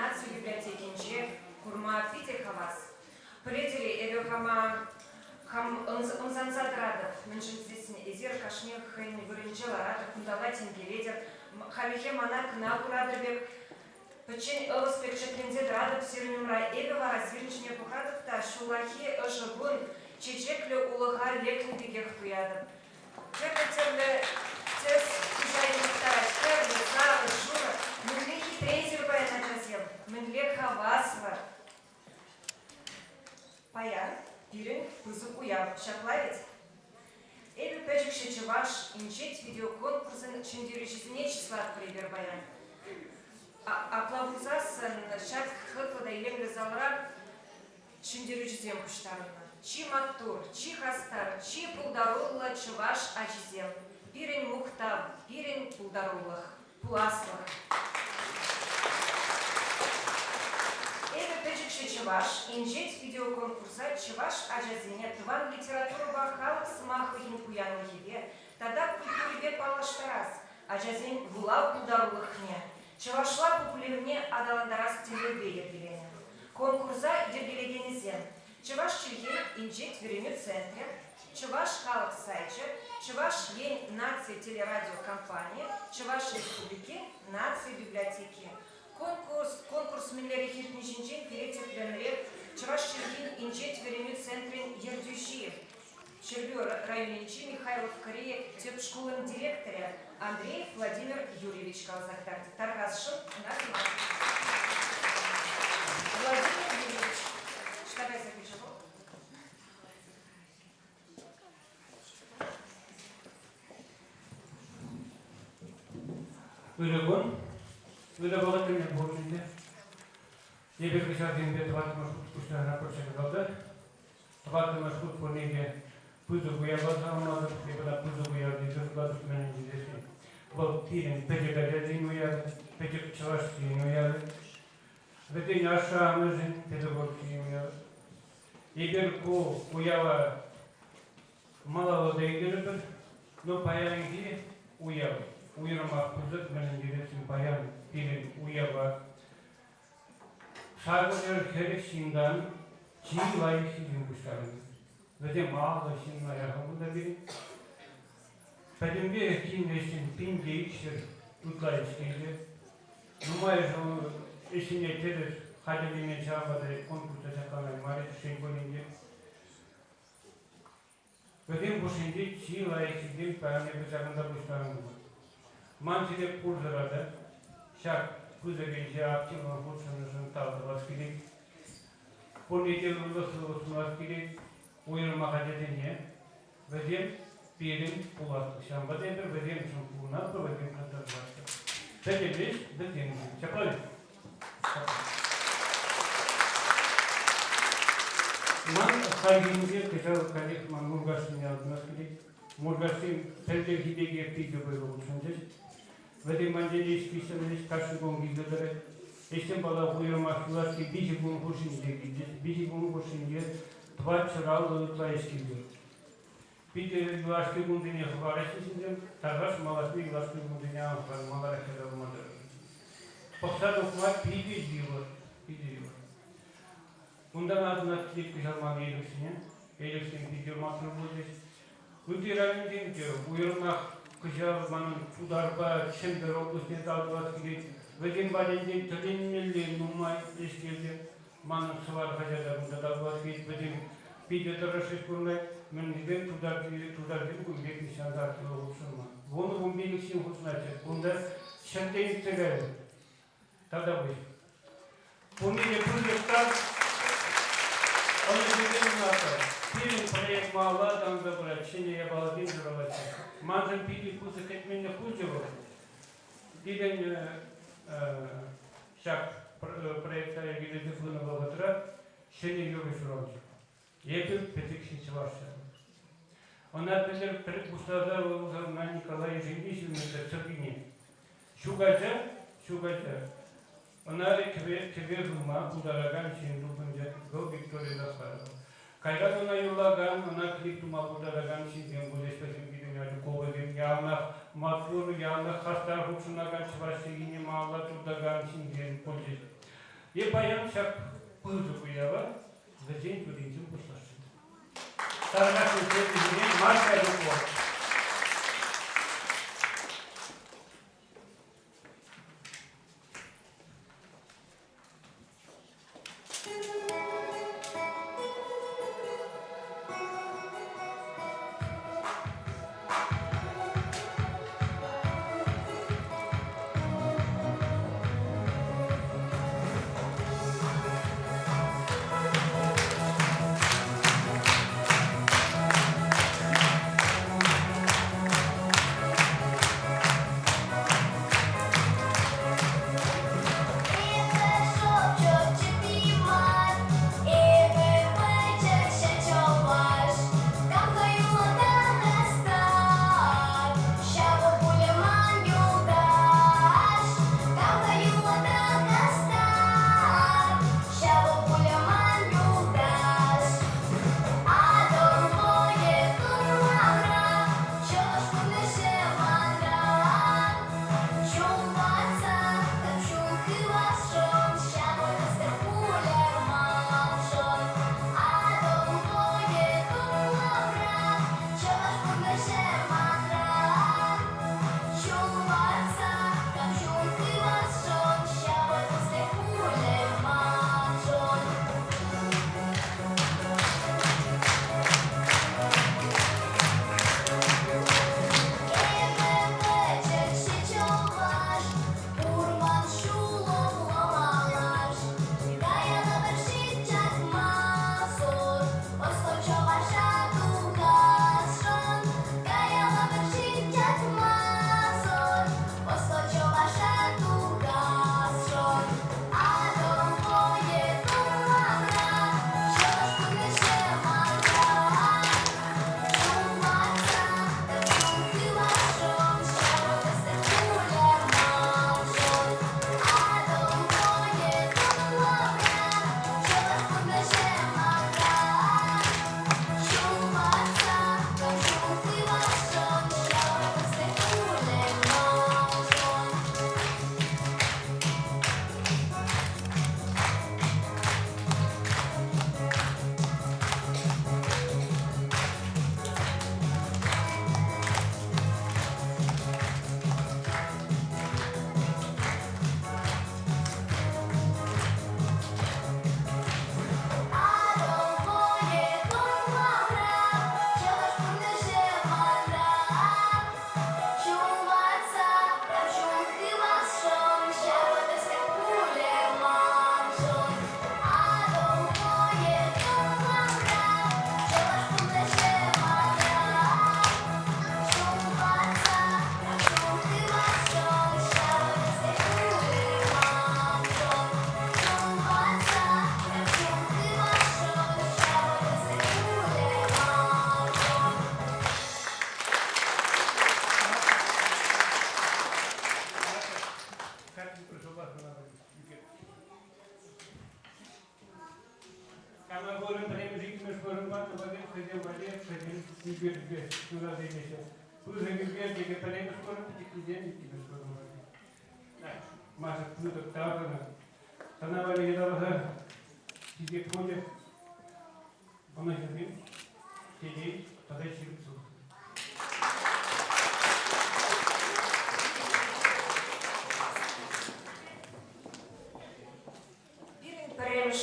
нацию библиотекинче курма пите хавас. Полетели эбе хама он занзадрады. Меньше здесь изер кашмир хрень выренчела рада кундаватин геледер. Хамихе манак на курадрбек. Печень элоспек четринзе драдып сирнюмра эбе вара зирничне пухадып та шулахи ожыбун чечекле улыга лекнбегех туядып. Чекатерле тез хижайнықтар терле залы жура мынле хитрейзер баян начасел мынле хавасва. Паян пирен пызык уяв шаклавец. Эбе печек шечеваш инчить видеоконкурсын чендережизне числа прибер баян. Аплавузасын шак хытлыда еле залра чендережизем куштарына. Чи матур, чи хастар, чи пулдарулла чуваш ажизем. Пирен мухтав, пирен пулдаруллах, пуласлах. Эбе печекше чуваш, инжеть видеоконкурса чуваш ажазине тван литературу бахалок смаху инкуяну еве, тогда культуре палаштарас, ажазин вулав пулдаруллахне. Чувашла популярне адаландарас тимбельбея пилене. Конкурса дергелегенезен. Чуваш чильен инжеть вереню центре, Чуваш халак сайче, Чуваш ень нации телерадиокомпания, Чуваш республики нации библиотеки. Конкурс минлери хиртничинчен перетек пленрек, Чуваш чильен инжеть вереню центре ердющиев. Червю районенчи Михайлов Корее теп школын директоре Андреев Владимир Юрьевич Калзахтарди. Таргасшин нас Владимир Юрьевич. Что я запишу? Вырабатывать меня больше. Я бы хотел иметь два маршрута, пусть на прошлом году. Два маршрута по ней пузо я возьму, я буду пузо я держу году с меня здесь. Вот пирен, педагогический я, педагогический я. В этой наша жизнь педагогический я. Игорь ко уява малого дейгербер, но паянги уява. Уйрама пузык менен директим паян пирен уява. Шагонер херек шиндан чи лайхи юнгуштарын. Затем мало шинна яхабуда бiri. Pedimbe kinleşin pin değişir utlayışıydı. Numayışı eşine terir hademine çağırdı konkursa çakamayı mari şey boyunca. Затем бушинди чи лайхи паян yapacağında kuşların Мантиле курзарада, шак кузагенче активно лучшим талды васкили. Полнитель улысылысын васкили, уйрыма хадетене, вазем пирин пуласлы. Шамбадебер вазем шампуна, вазем катарбаста. Петелеш, вазем. Чапали? Ман хайгинге кешал калих ман мургашыне алдынаскили. Мургашын пелдер хидеге пиде бойго улшанжеш. В этой манделе списывались каждый гон гизледеры. Если была уйрама филаски бижи гон гушинде, два чаралы утлаешки бил. Пите глашки гундине хварашки синдем, таргаш малашни глашки гундине ахвар маларахе далмадыр. Пахсаду кма пиде дива. Ундан адына клипки жалман елексіне пиде матыр будеш. Утиравин денке, уйрама Кыжар манын ударба чембер областне талдыват кирет. Веген баленден төленмелле нумай эшкелде манын сывар хажадарында талдыват кирет. Веген пиде тарашет курнай мен дебен тудар дебу бек нишандар тылы олшырма. Вону вон белексин хусначет. Онда шантейн тегайы. Тада бой. Помните пузырьктар, он дебен ната. Пирин проект мала, там забрать, чение я балдин жировать. Мазан пили пузык от меня худего. Диден шаг проекта я видел дефлына балатра, чение юры жировать. Епил петикшин чеварша. Он отпелер предпустаза на Николая Женисина в Цербине. Шугача. Он тебе зума, удараган чин дубунja, го Виктория Захарова. Когда она юлаган, она клиптума удараган чин дембулеспесим видимяду ковадим, явно матфуру, явно хастар хучунаган чвашигине мала трудаган чин дембулес. E paiam și-a pârțul cu ea, văzând cu din timpul sfârșit. Dar dacă îți vezi bine, marca de foc.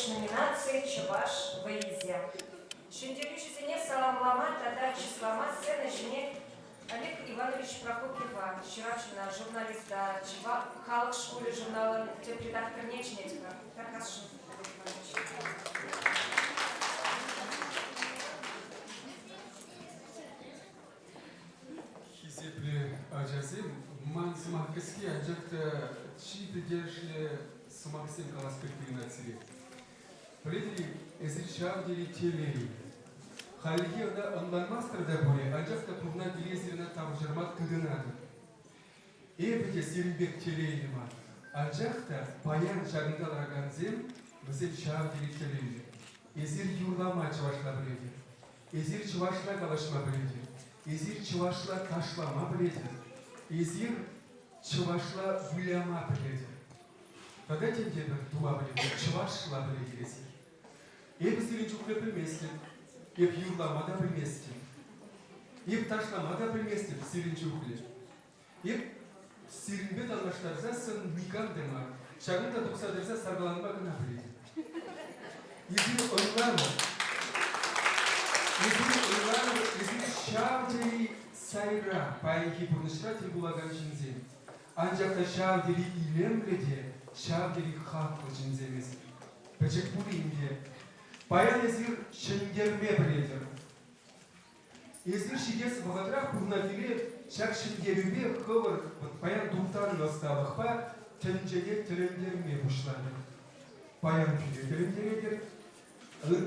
Номинации «Чуваш» выезде. Шенделюще не салам ломать, а дальше сломать сцены жене Олег Иванович Прокопьева, вчерашний журналиста Халк школы журнала «Редактор Нечнетика». Так раз Хизепли ажазим, ман сумахкески анжакта читы держи сумахсем каласпекти нацили. Предли эзиршав дели телери. Халиги онлайн мастер да боли, анжакта пугна делезирна тамжырмат кыдынады. Эбеде сиринбек телейнима. Анжакта баян жагындалраганзем бізем шав дели телейни. Эзир юрлама чывашла біледі. Эзир чывашла калашма біледі. Эзир чывашла ташлама біледі. Эзир чывашла выляма біледі. Тогда тем дебір туа біледі. башла біле келесің. Еп сирен жүкілі білместен, еп юрламада білместен, еп ташламада білместен сирен жүкілі. Еп сиренбет алғаштарса сын никан дема, шағында тұқсадырса сарғаланба ғына біледі. Езін ойланы, езін шавдері сайра, пайынки бұрнышра тел бұлаган жинзен. Анжақта шавдері илемледе, шавдері хақлы жинземіз. Бәчек бұл емде. Баян езір шынгерме біледір. Езір шигесі бұғатырақ бұрна келе, шақ шынгерме қывыр, баян дұқтарын осталық ба, тінжеге тіліндерме бұшлады. Баян күде тіліндередір,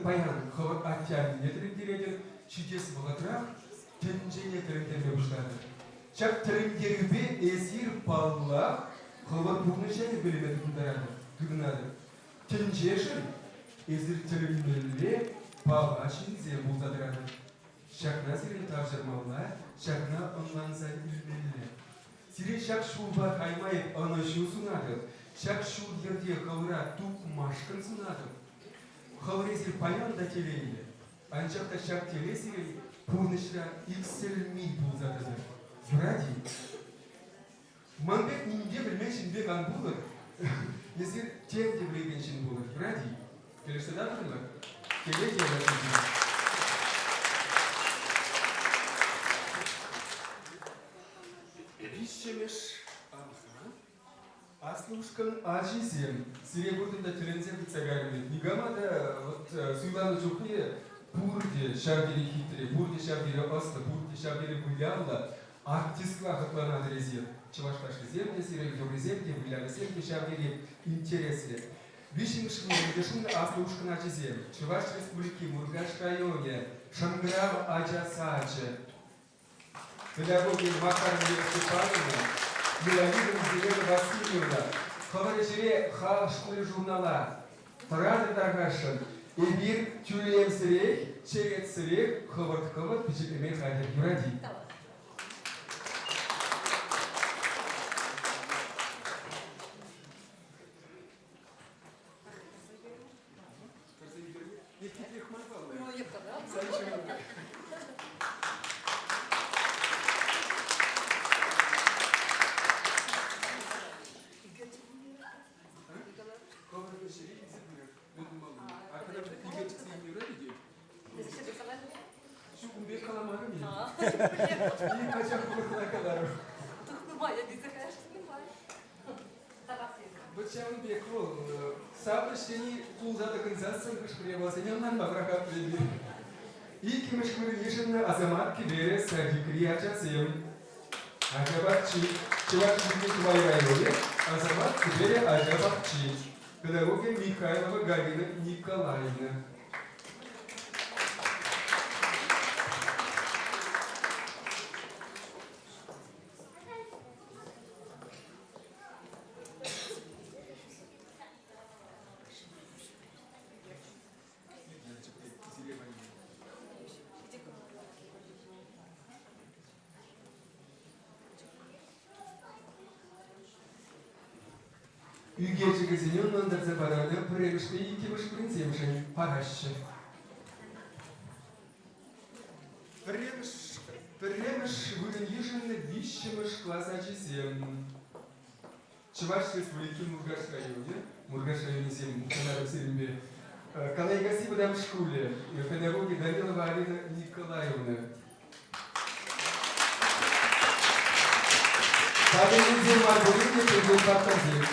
баян қывыр аттианіне тіліндередір, шигесі бұғатырақ, тінжеге тіліндерме бұшлады. Шақ тіліндерме езір баллақ, қывыр бұрны және білімеді күндірады. Тінжешін, езір тіліммелі баға шинзе бұлдадырады. Шақна сирен тапжырмаула, шақна онланза үлмелі. Сирен шақ шулба қаймайып анышу сұнады. Шақ шул ерде қауыра туп машқын сұнады. Қауыр езір паян да телейді. Аншақта шақ теле сирен пұрнышра иксілмей бұлдадырды. Юради. Манбек нинде білмешін бек ан бұлыр. Езір тем де білегеншін бұлыр. Юради. Келешті да білі? Келе келешті. Бишшемеш Аслушкан ажизем. Сире бұрдында тілінзе бұтсагарымен. Нигамада суйланы жоқы бұрде шавдері хитре, бұрде шавдері асты, бұрде шавдері бұлялла артистла қытланады резер. Чывашташы земде, сире добрый земде, бұлялы земде шавдері интересле. Бишимшин Аслушкан ажизем. Чуваш республики Мургаш районе Шанграв Аджасаче. Педагоги Макар Степановна, Елена Васильевна, Хаварежере Хал школы журнала, Тарады Даргашин, Эбир Тюлем Сирек, Черет Сирек, Хавард Пичекемен Хадер Юради. Сабрышени тулзада концерциян кышкыребасы няннан баграка плеби. Ики мышкыры ешенна азамат кибере садикри ачасем. Ажабакчи. Чеваш битни твои районе. Азамат кибере ажабакчи. Педагоги Михайлова Галина Николаевна. Үйге жігізінен өндірзі барады, піремішті екеміш принцемшін парашшы. Піреміш бүгін ешінні вишшіміш класса жесем. Чуваш республики Мургаш районе сем мұқтанарым серімбе. Коллегасы бұдам школе, педагоги Данилова Алина Николаевна. Табелін зермар бүгін епілген бақтазем.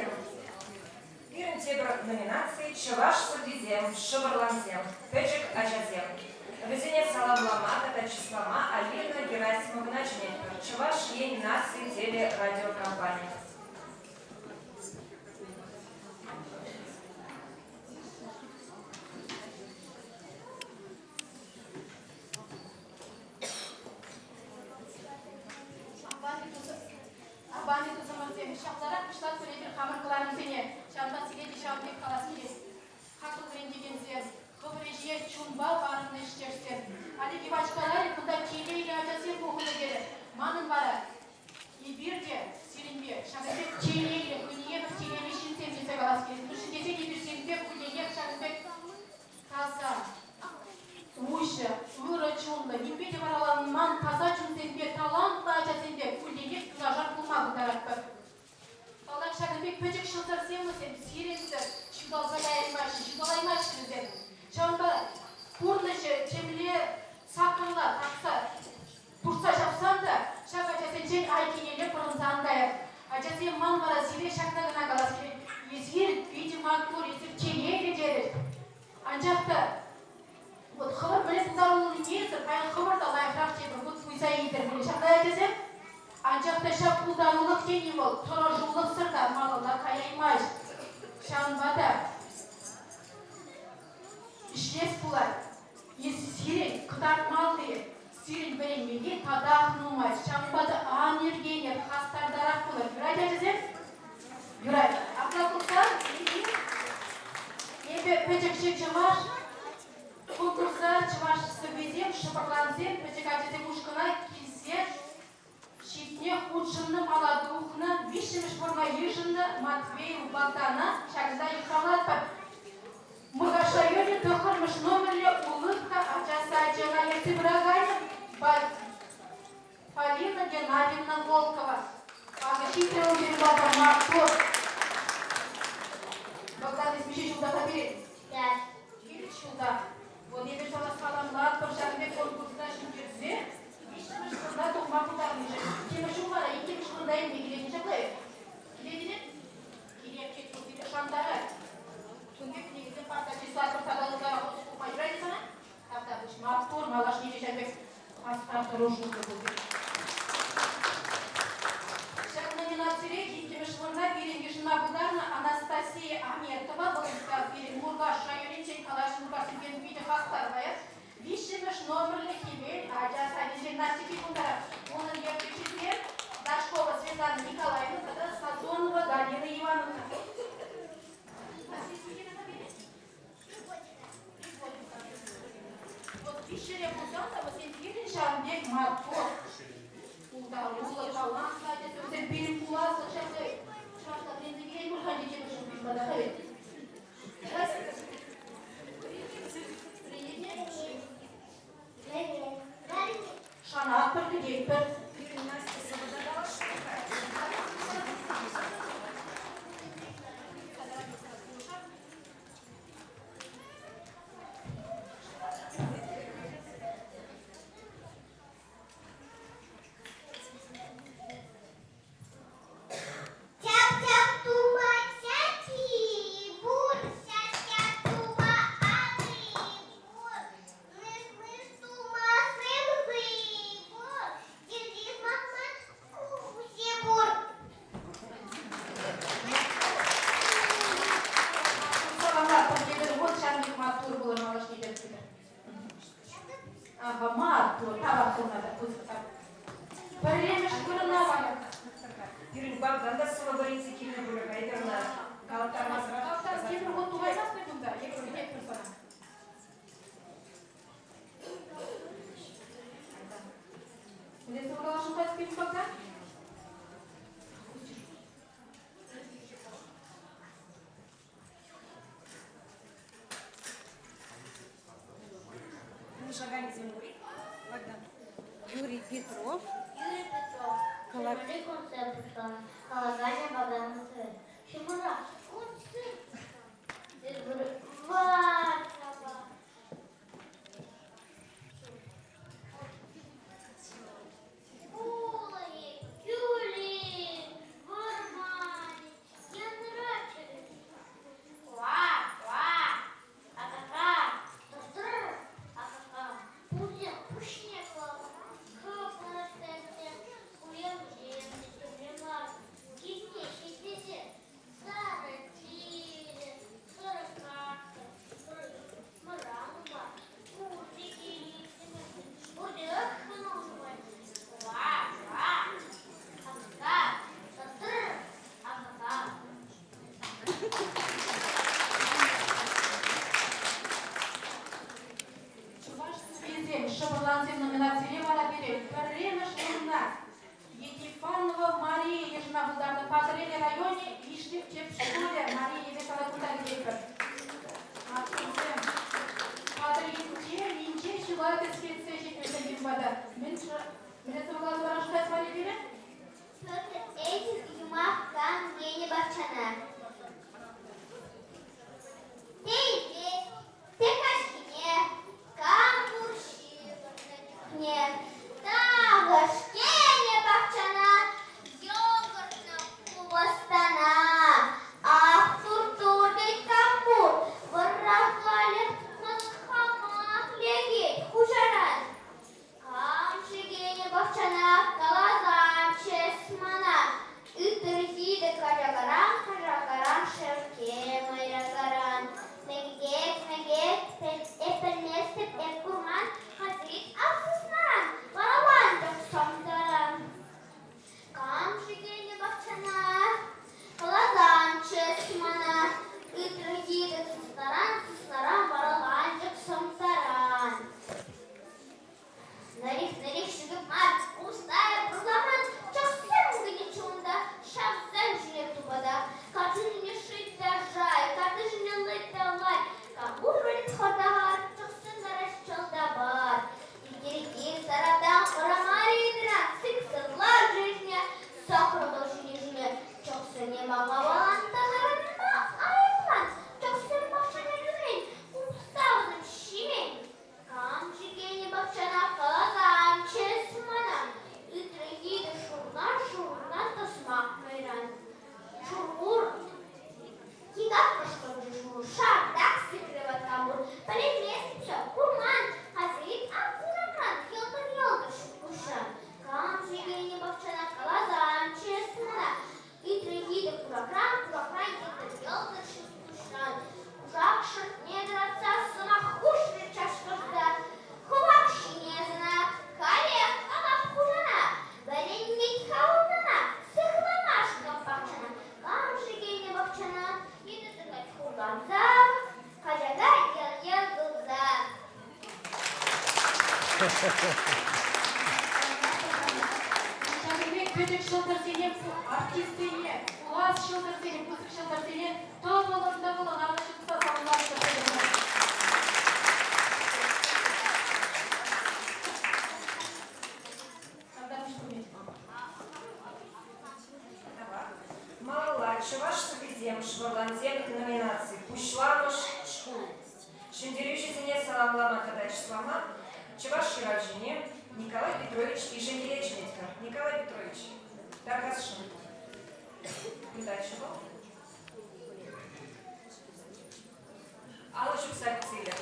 Петя. Birinci номинации Чуваш Судизем, Шабарланзем, Печек Аджазем. Везение Салавлама, Татачислама, Алина Герасимова Начнетка. Чуваш ей нации теле радиокомпании. Юрий Петров. Юрий Концепция. Полагание Богдана Свет. Шимура. Юлий, Вармани, Şadırбек Böcек Şılдырсенен, артистіне, Уаз Шылдырсенен, Күсік Шылдырсенен, топ оларында болған анашымызға салыларды қойдыңыз. Малалар, чуваш субидем, шварланзем номинации, пушланыш шкул. Шендерющийся саламлама кадач слама, чуваш ширажине, Николай Петрович и Женелечнитка. Николай Петрович, так хорошо. Удачи вам. Алла Шуксактиля.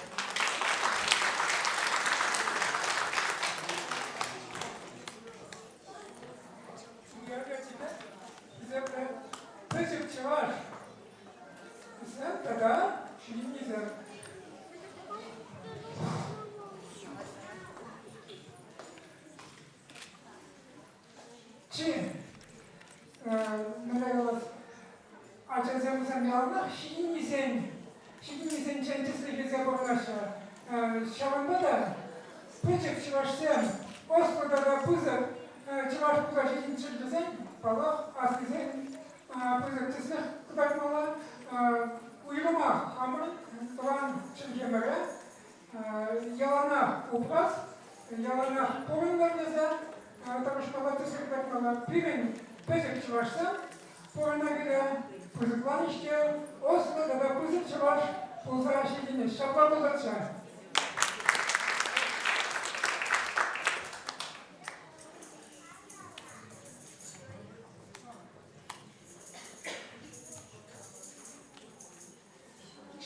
Песик чуваш. Sen тогда шинизер. Чи нравилось açacağımızın yanına шинизен чентислиги заборнаша. Şavanda da pecik çivaşsen Oslo'da da pızık çivaş pızak için çıldızın balak askızen pızık tısnık kıdarmalı uyuma hamur kıvan çılgemere yalana upras yalana porunlarınıza tanışmalar tısnık kıdarmalı pirin pecik çivaşsan poruna göre pızıklan işte Oslo'da da pızık çivaş pulsara şekilde şaplar pızıkça.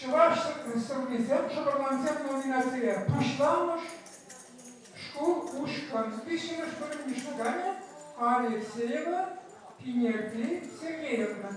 Чуваш совместен, шабарланцем номинация «Пушланыш школ ушкан». Списано школы Мишнагане Алексеева Пинерти Сергеевна.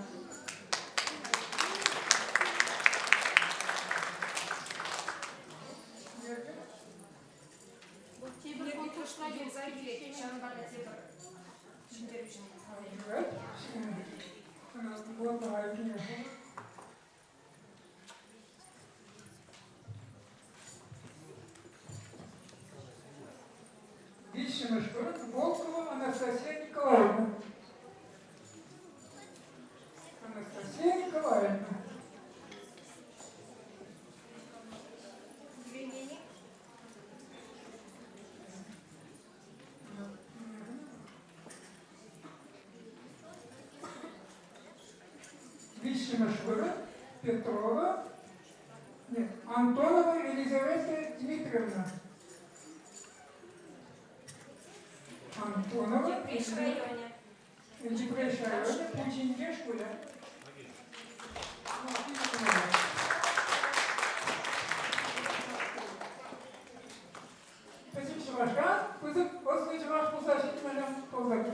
Вишина школа Волкова Анастасия Николаевна. Анастасия Николаевна. Вишина школа Петрова. Нет, Антонова Елизавета Дмитриевна. Антонова. Диприш в районе. Диприш в районе. Путинке школа. Спасибо, Чувашка. Пузык, Ослый Чуваш, Пузашек, Мадам, Ползак.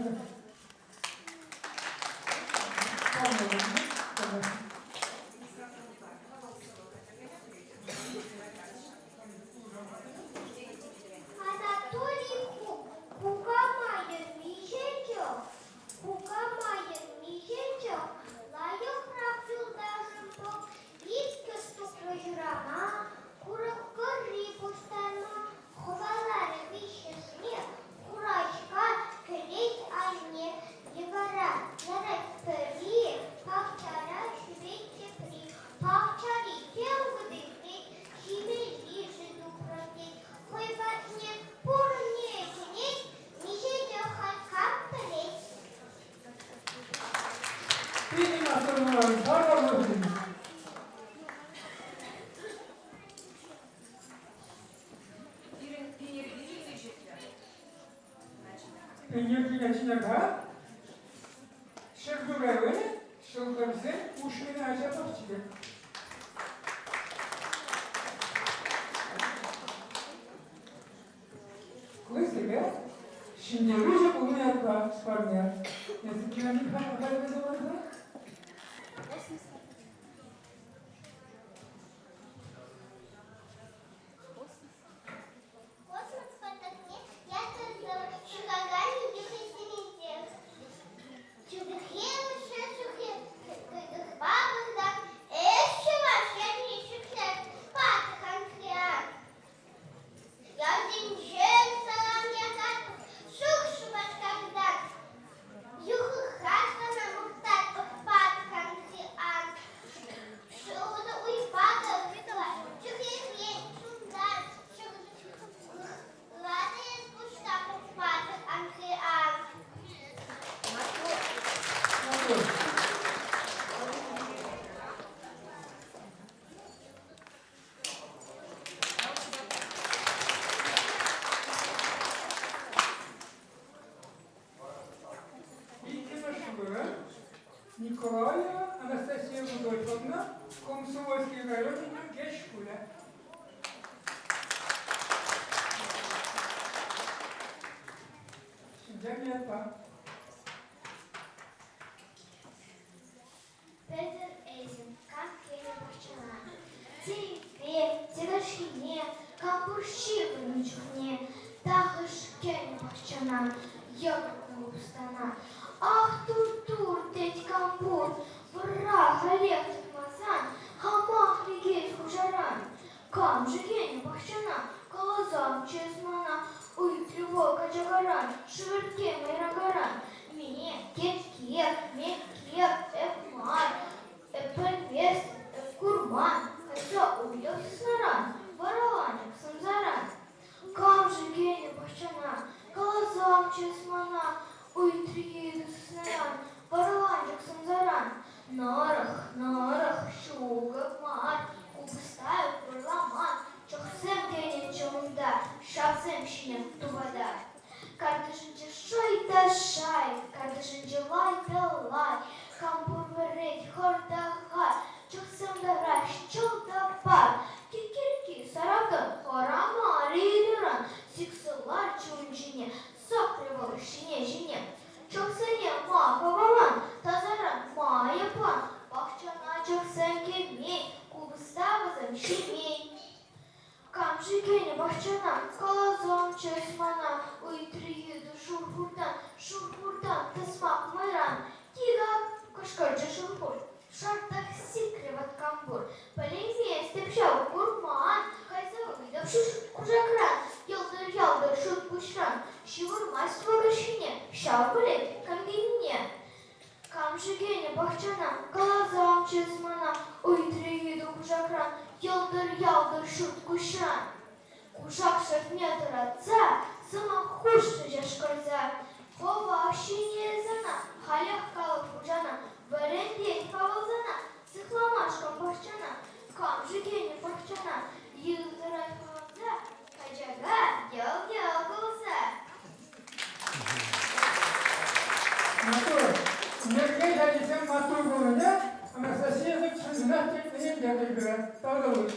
Пеньеркине чинага, шердуревы, шелдырзен, ушмина ажапавчиге. Клысыга, шиндеружа умерка спарня. Если километр хай вызывается? Я один Комсомольский район, Гешкуля. Заметно. Петр Эйзен, как Кеня Бахчана. Тебе, тягашине, кампурщи в ничухне, тахыш Кеня Бахчана, ягодного устана. Ах, тур-тур, теть кампур, враг, олег, мазан, хамах, легей, хужаран. Кам же Кеня Бахчана, колозам, чесмана, уй, тревога, джагаран, швырке, майрагаран. Мне, кет-кет, мек-кет, эпмар, эпельвес, эпкурман, хотя увидел снаран, бараланчик, самзаран. Кам же Кеня Бахчана, колозам, чесмана, уй, триеду снаран, бараланчик, самзаран. Нарах, шугак, мар, кубыстаю, парламан, чохсем Кеня чомда, шапсем шинем тувада. Кардашынчы шой шай, кардашынчы лай лай, кампур вереть хорда-хай, чохсем дараш, чолда пар, кикирки, саракан, хорама, ридуран, сиксылар чунжине, сокрывал шине-жине, чохсене махавалан, тазаран, маяпан, бахчана чохсен кемей, кубыставызым шимей. Камжи Кеня Бахчана, колозом чесмана, уй, триеду шурхурдан, тасмак майран, тига, кашкарджа шурхур, шартак сикреват камбур, полемия степшау курман, хайза увидав кужакран, ялдыр шут кушран, шивурмай свагашине, шаукуле, камгине. Камжи Кеня Бахчана, колозом чесмана, уй, триеду кужакран, ялдыр шут кушран. Кушак шатметр отца, сама хушты жашкарза. Хова общине зана, халях калып хужана, варендей хавалзана, сыхламашкам бахчана, камжи Кеня Бахчана, йылдырай хавалза, хачага ял кылса. Матур, мергей дадисем матур болуня, Анастасия Зубчина текнеем дядыгра. Талдалык.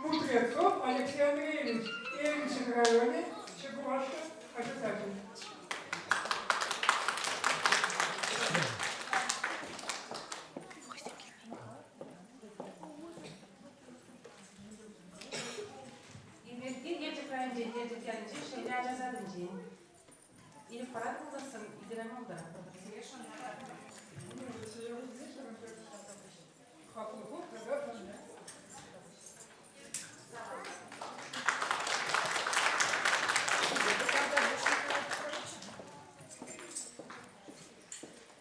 Мудрецов Алексей Андреевич, Ильичев районе, Чекушка, обитатель. Ильбертин ертек районде ертектерінше шәйлі ажазадың жейін. Еліп барат болдырсың, идерем олдыр.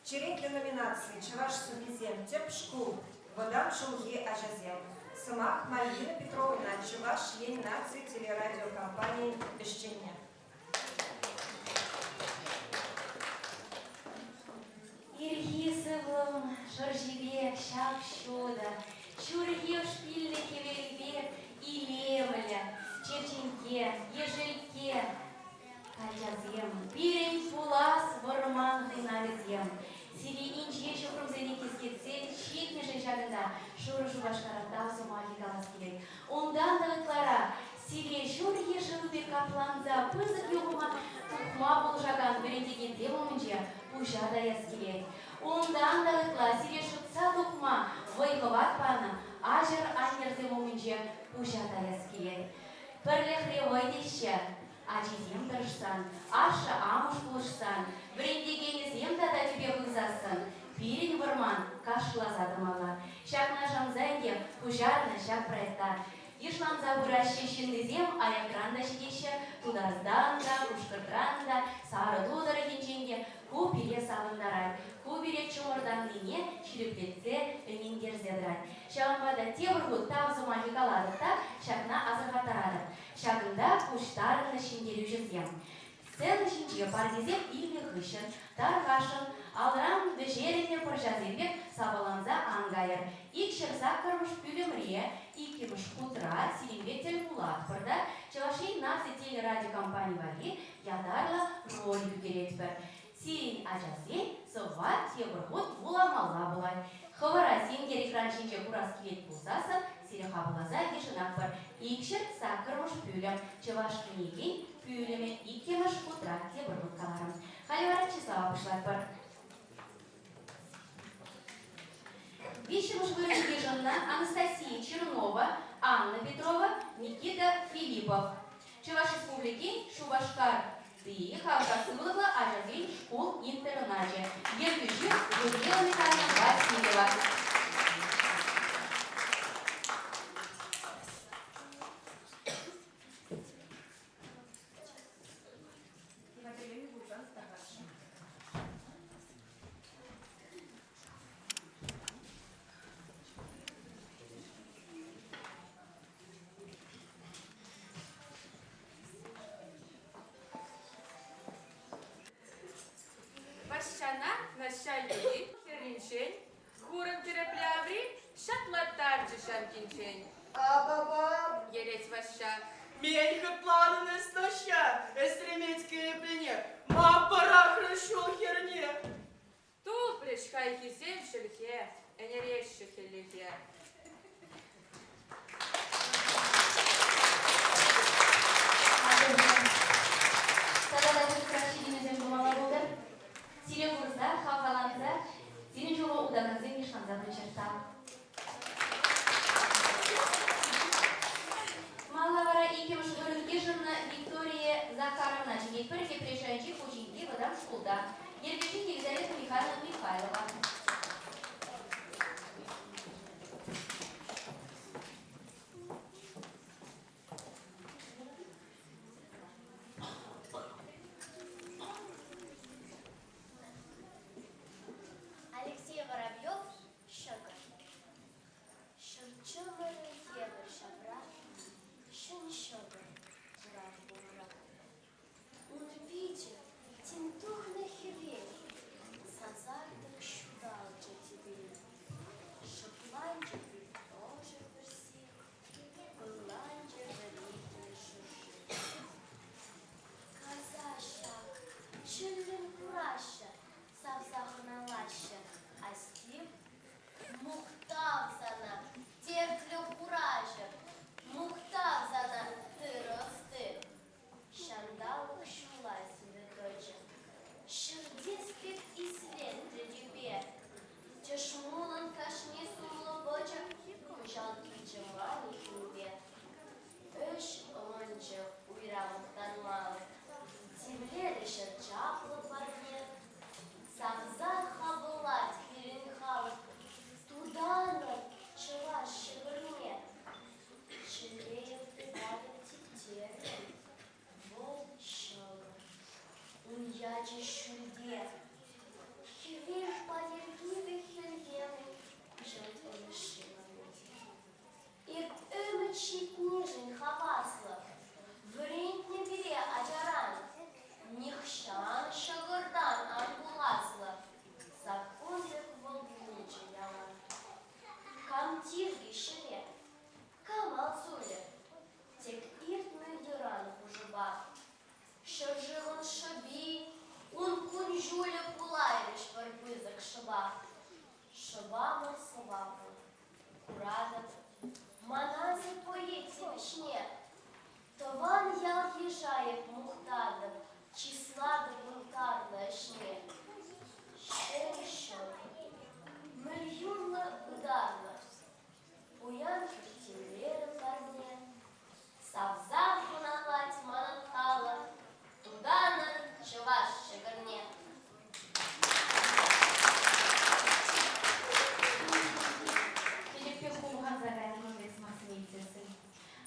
Черень для номинации «Чаваш Сумизем Тепшку» Водан Шулги Ажазем. Самах Мальвина Петровна, Чаваш Ень нации телерадиокомпании «Ищеня». Иргисовым, Жоржибек, Шапшода, Чургев, Шпильнике, Велибек, Илемля, Чеченке, Ежельке, Кальязем, Пирень, Пулас, Варман, Дыналезем, Сиренин, Чечу, Крузеликиский цель, Щитни, Жечаганда, Шурушу, Башкарата, Сумаги, Галаскелек. Ондан дağıtlara, Сире, Журге, Жылбек, Капланза, Пызык, Югума, Тухма, Булжаган, Берендеген, Демомынче, Пушада, Яскелек. Ондан дağıtla, Сире, Шутса, Тухма, Войковат, Пана, Ажыр, Анер, Демомынче, Пушада, Яскелек. Перлехре, Войдеща, Ачизем тырышсан, аша амуш кылышсан, брендегенесем да тебе хызасын. Пирень варман, кашлазадымала. Шак нашам зайге, пужарна, шак проекта. Ишланза буращи шиндезем, аякран да шидеща, тударздан да, ушкыртран да, сары тудары генченге, купире савындарай. Кубире чумырдан лине, чирепетсе, эмингерзедрай. Шамбада тебргут тавзума хикаладыта, шакна азырхатарады. Шагында куштарынны шиндерю жезем. Целый шинче паргезеп илме хышын, таргашын, алрам вежеріне пыржазебек сабаланза ангайыр. Икшер сакырмыш пюлемре, икимыш хутра, сиримбетель мулат пырда, чавашин насы телерадиокомпания вали, ядарла роль югеретпір. Сирин ажазен, сова тебірғыт буламала бұлай. Хывара сенгер экран шинче курас келет пулсасы, сире хабылаза ешінак бір. Икшер сакырмыш пюлем, чаваш книгин, пюлеме икимыш хутра тебірғыт каларым. Халивара числава пышлат бір. Вещимыш вырынге жынна Анастасия Чернова, Анна Петрова, Никита Филиппов. Чуваш республики Шубашкар ты, Хавка Сыбылова, Ажазин, школ, интернате. Ергюжи, Людмила Михайловна Васильева. Başçana, naşalli, kerinçen, kurun tereplявri, şatlattarcı şamkinçen. Баба, Yerec başça. мельхот планы стаща, эстремецкое плене, ма пора хорошо херне. Tu pleškaj hizem šilhe, enereč šilhe. Сададагы крашидимезен жумала болдыр. Сире курса, хаваланса, сире жолы уданазы мешанза вычерта. Малавара икемыш өрінге жынна Виктория Захаровна жігет бірге прешайынчы ученики выдам школда. Ергешін Елизавета Михайловна Михайлова. Алексей Воробьев, Щека. Шевчевый евы шабра, шенщевый жрабура. Унбите, тинтухны хивей, сазардак щудалча тебе. Шотландия тоже перси, Голландия великий шуши. Казашак, чиллин кураща, савзахналаща, а стив Мухтавзана, терклю куража, Мухтавзана, ты росты. Шандалок шулась ведоча, Шердеспит и свет для тебе. Чешмулан кашни сумлобоча, Жалки чемали хубе. Öş onca uyramıktan malı, Тивлерişe çaplı parne, Савзар хабылат хирин халык, Туданы чываш шыбырне. Шилеев ты далек тектерен, Вол щелы, Уньячи шуде. Хивеш подергивы хельгены, Жать онышиваны. Ит ümüçi книжень хавасла, Вринт не бере аджаран, Нихшан шагырдан ангуласла, Сакунлик волгуничи ялан. Камтирги шире, камалсуле, Тек иртмы дыран хужыба. Шыржывын шаби, Ун кунжуля пулайрыш парпызак шаба. Шабамы савапы, Курадат, Маназы поэти вишне, Тован ял ежаев мухтадов, Числады бунтарна шне. Шеншон, Мальюнла ударна, Уян картинлеры парне, Савзаху налать манатхала, Тудана чаваш шагарне.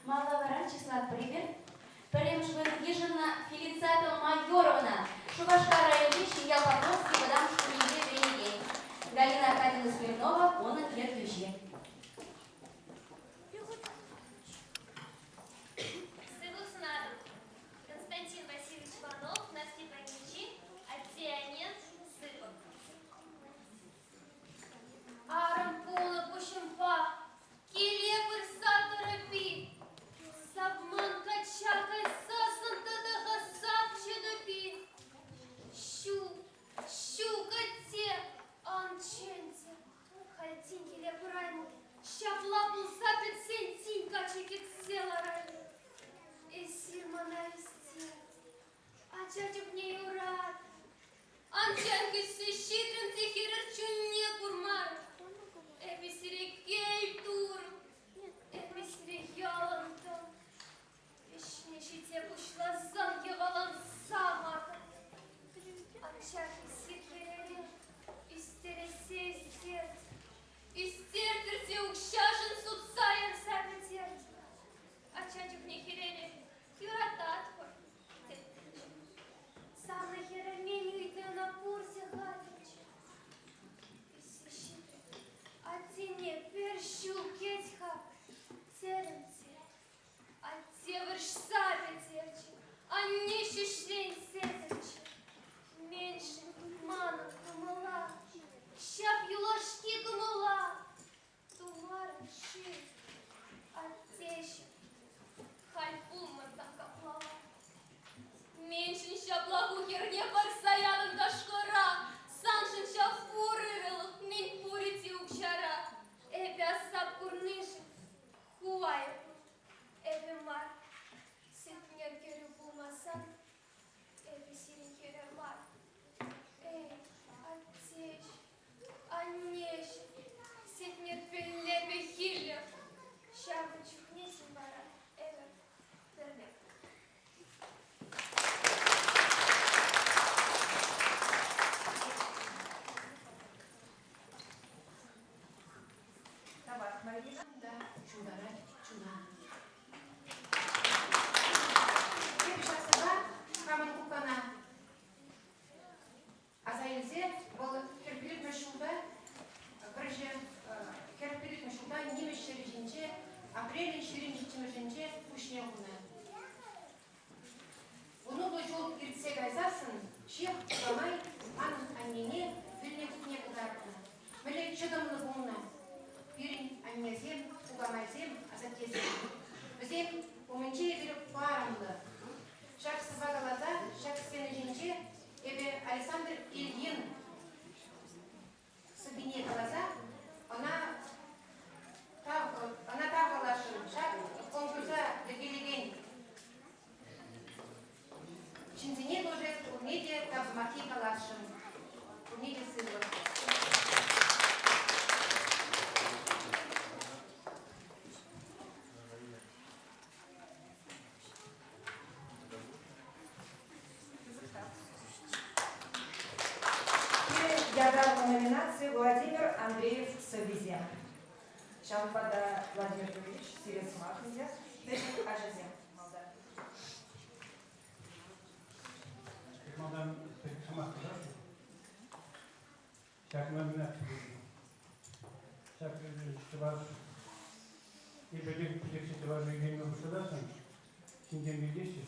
Малавара числа привет. Премш Ежина Фелицата Майоровна. Шубашкар районы Ялпа бұл керпілік мәшулда бірінші керпілік мәшулда неміс шережінде апрель 27-жінде күшіне құны. Bunu bu yol irtsek ayzasın, şef kuramay, anın annene, birine kutne kudarını. Böyle çıdımlı bununla, birin annezem, kugamayzem, azatezem. Bizem, umınca bir paramlı. Şarkısı bağalaza, şarkısı senejince, ebe Alexander İlgin Sabine kalaza, ona tağalaşın, konkursa dökülegen. Чинзине тоже умеете табмаки калашин, умеете сыграть. Я дам номинации Владимир Андреев Сабизян. Шампада Владимир Юрьевич, Сирец Махнидя, Десик Ажазян. Madam Samaklar, Şakmanlar, Şakmanlar, İbedek Pilekçi var ve yeni oluşturursan, şimdi bilirsin,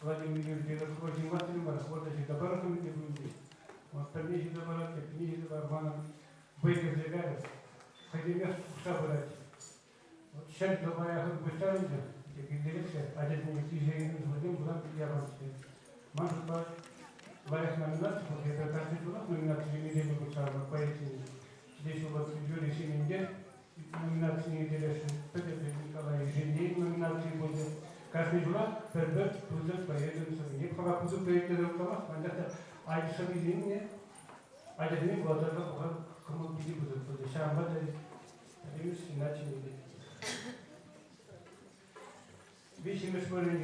Vladimir Yuryevich Vladimir Vatrin var, orada şey de barakım ne bulundu. Остальные же добавят, книги добавят, выйдет загарят, хотим я собрать. Вот сейчас добавят быстрее, как директор, один из них Владимир Булан Яванский. Может быть, varias nominaciones, porque это каждый год номинации недели выпускала поэтии. Здесь у вас Юрий Семенген, номинации недели Петр Николаевич Женей, номинации будет. Каждый год Перберт будет поэтом Савиньев. Пока буду поэтом руководить, понятно, а Савиньев, а один год это кому беги будет. Сейчас мы это ремес иначе не будет. Вещи мы смотрим,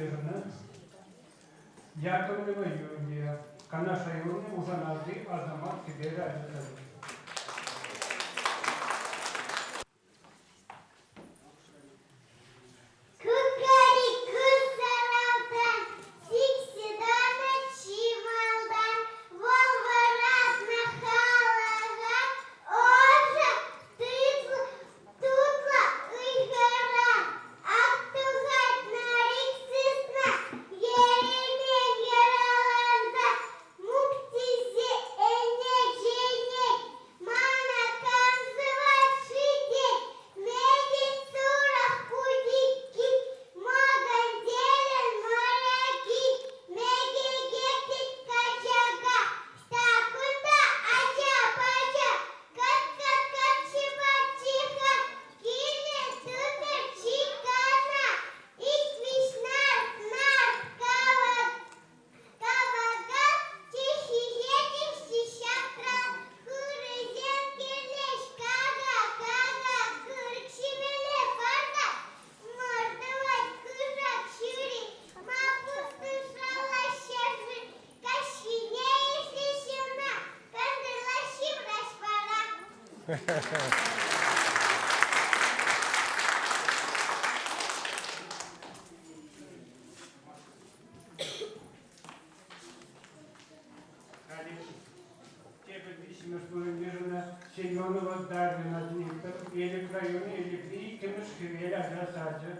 Яковлева Юлия. Канаша Юрия уже назви Азамат Кибера Азамат. Семенова Дарвина Днепр, или в районе Электрии, Кемешхевеля, Грасаджа.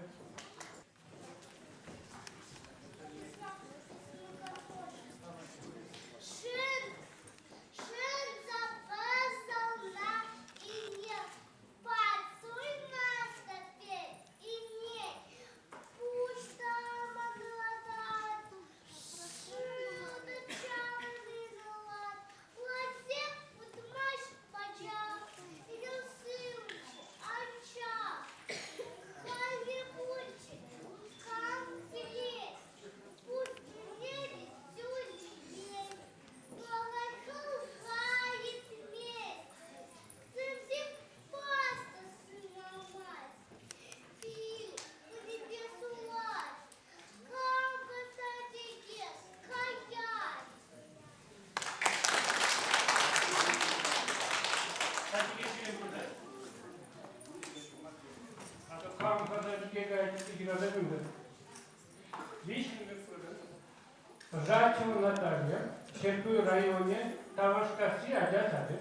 Жачева Наталья, в Черпию районе Тавашкасы адасады.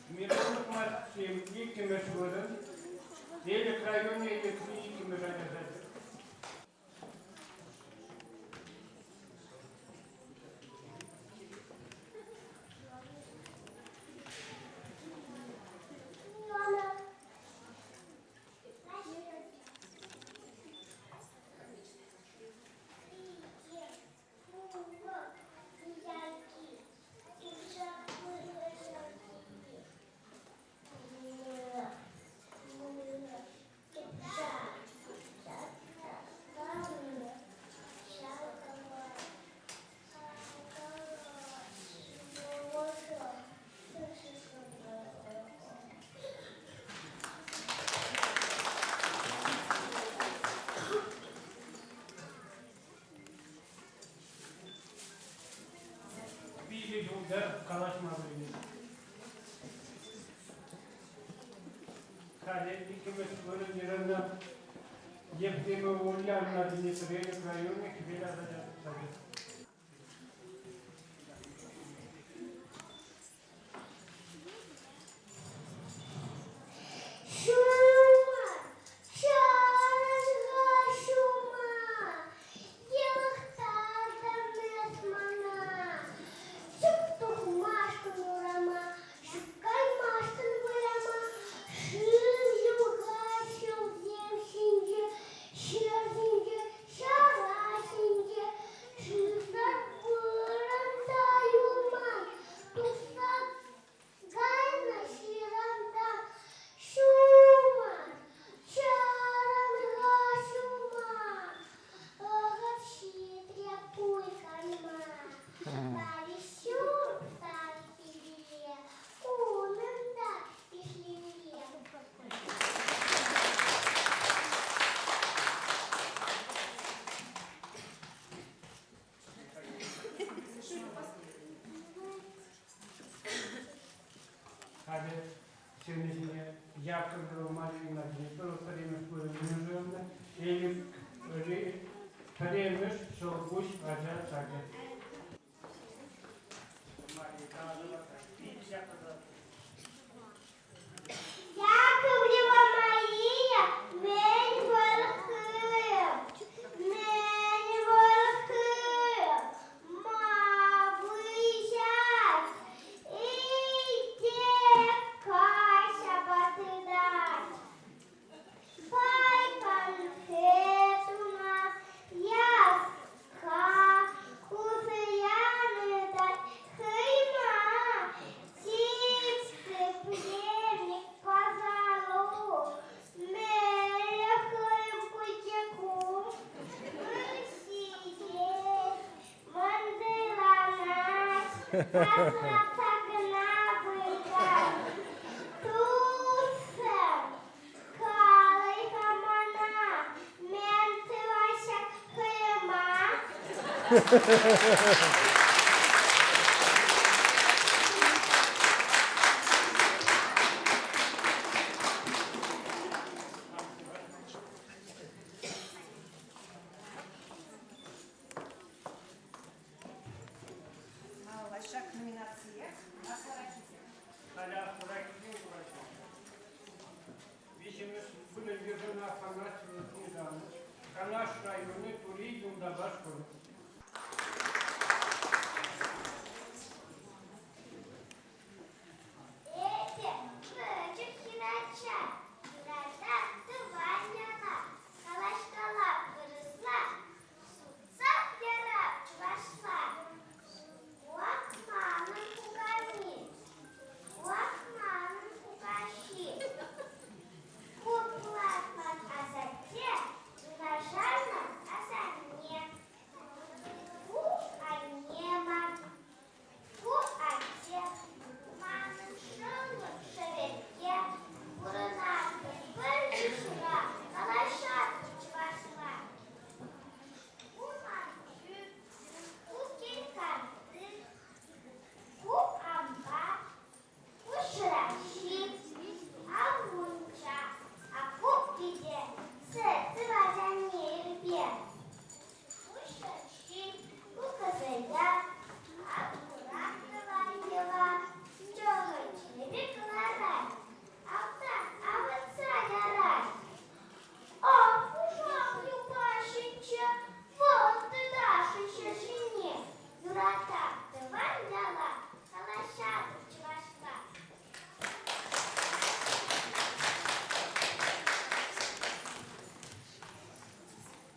Миронов Максим, Никимеш Воден, или в районе, или в Никимеш адасады. Kalaşmadığını. Sadece ikimiz böyle yerinde yepyeni oğullarla dinletilerek rayonu kibiler alacağız. Сегодня якобы машина не было время по-инженерно, или время, что пусть ажат сагат. Яковлева Мария, мень волхы, ма выезжать, иди Кася потыдать. Пай конфету нам, яска, куфеяны дать, хыма, чипсы, пленник по залу, мелехаем путяку, сидеть, мандыланать, остаться гнабыкать, тусом, калай хамана, менты вася хыма. Вашак номинация. Bună virgina Hanașului Tundan, Hanaș raione, Turii, Undabașcul. Эти мальчик хинача, хината тываняла, калашкала выросла, суца яра вошла. Уахманым пугани, уахманым пугащи. Купла под азате, нажально азане.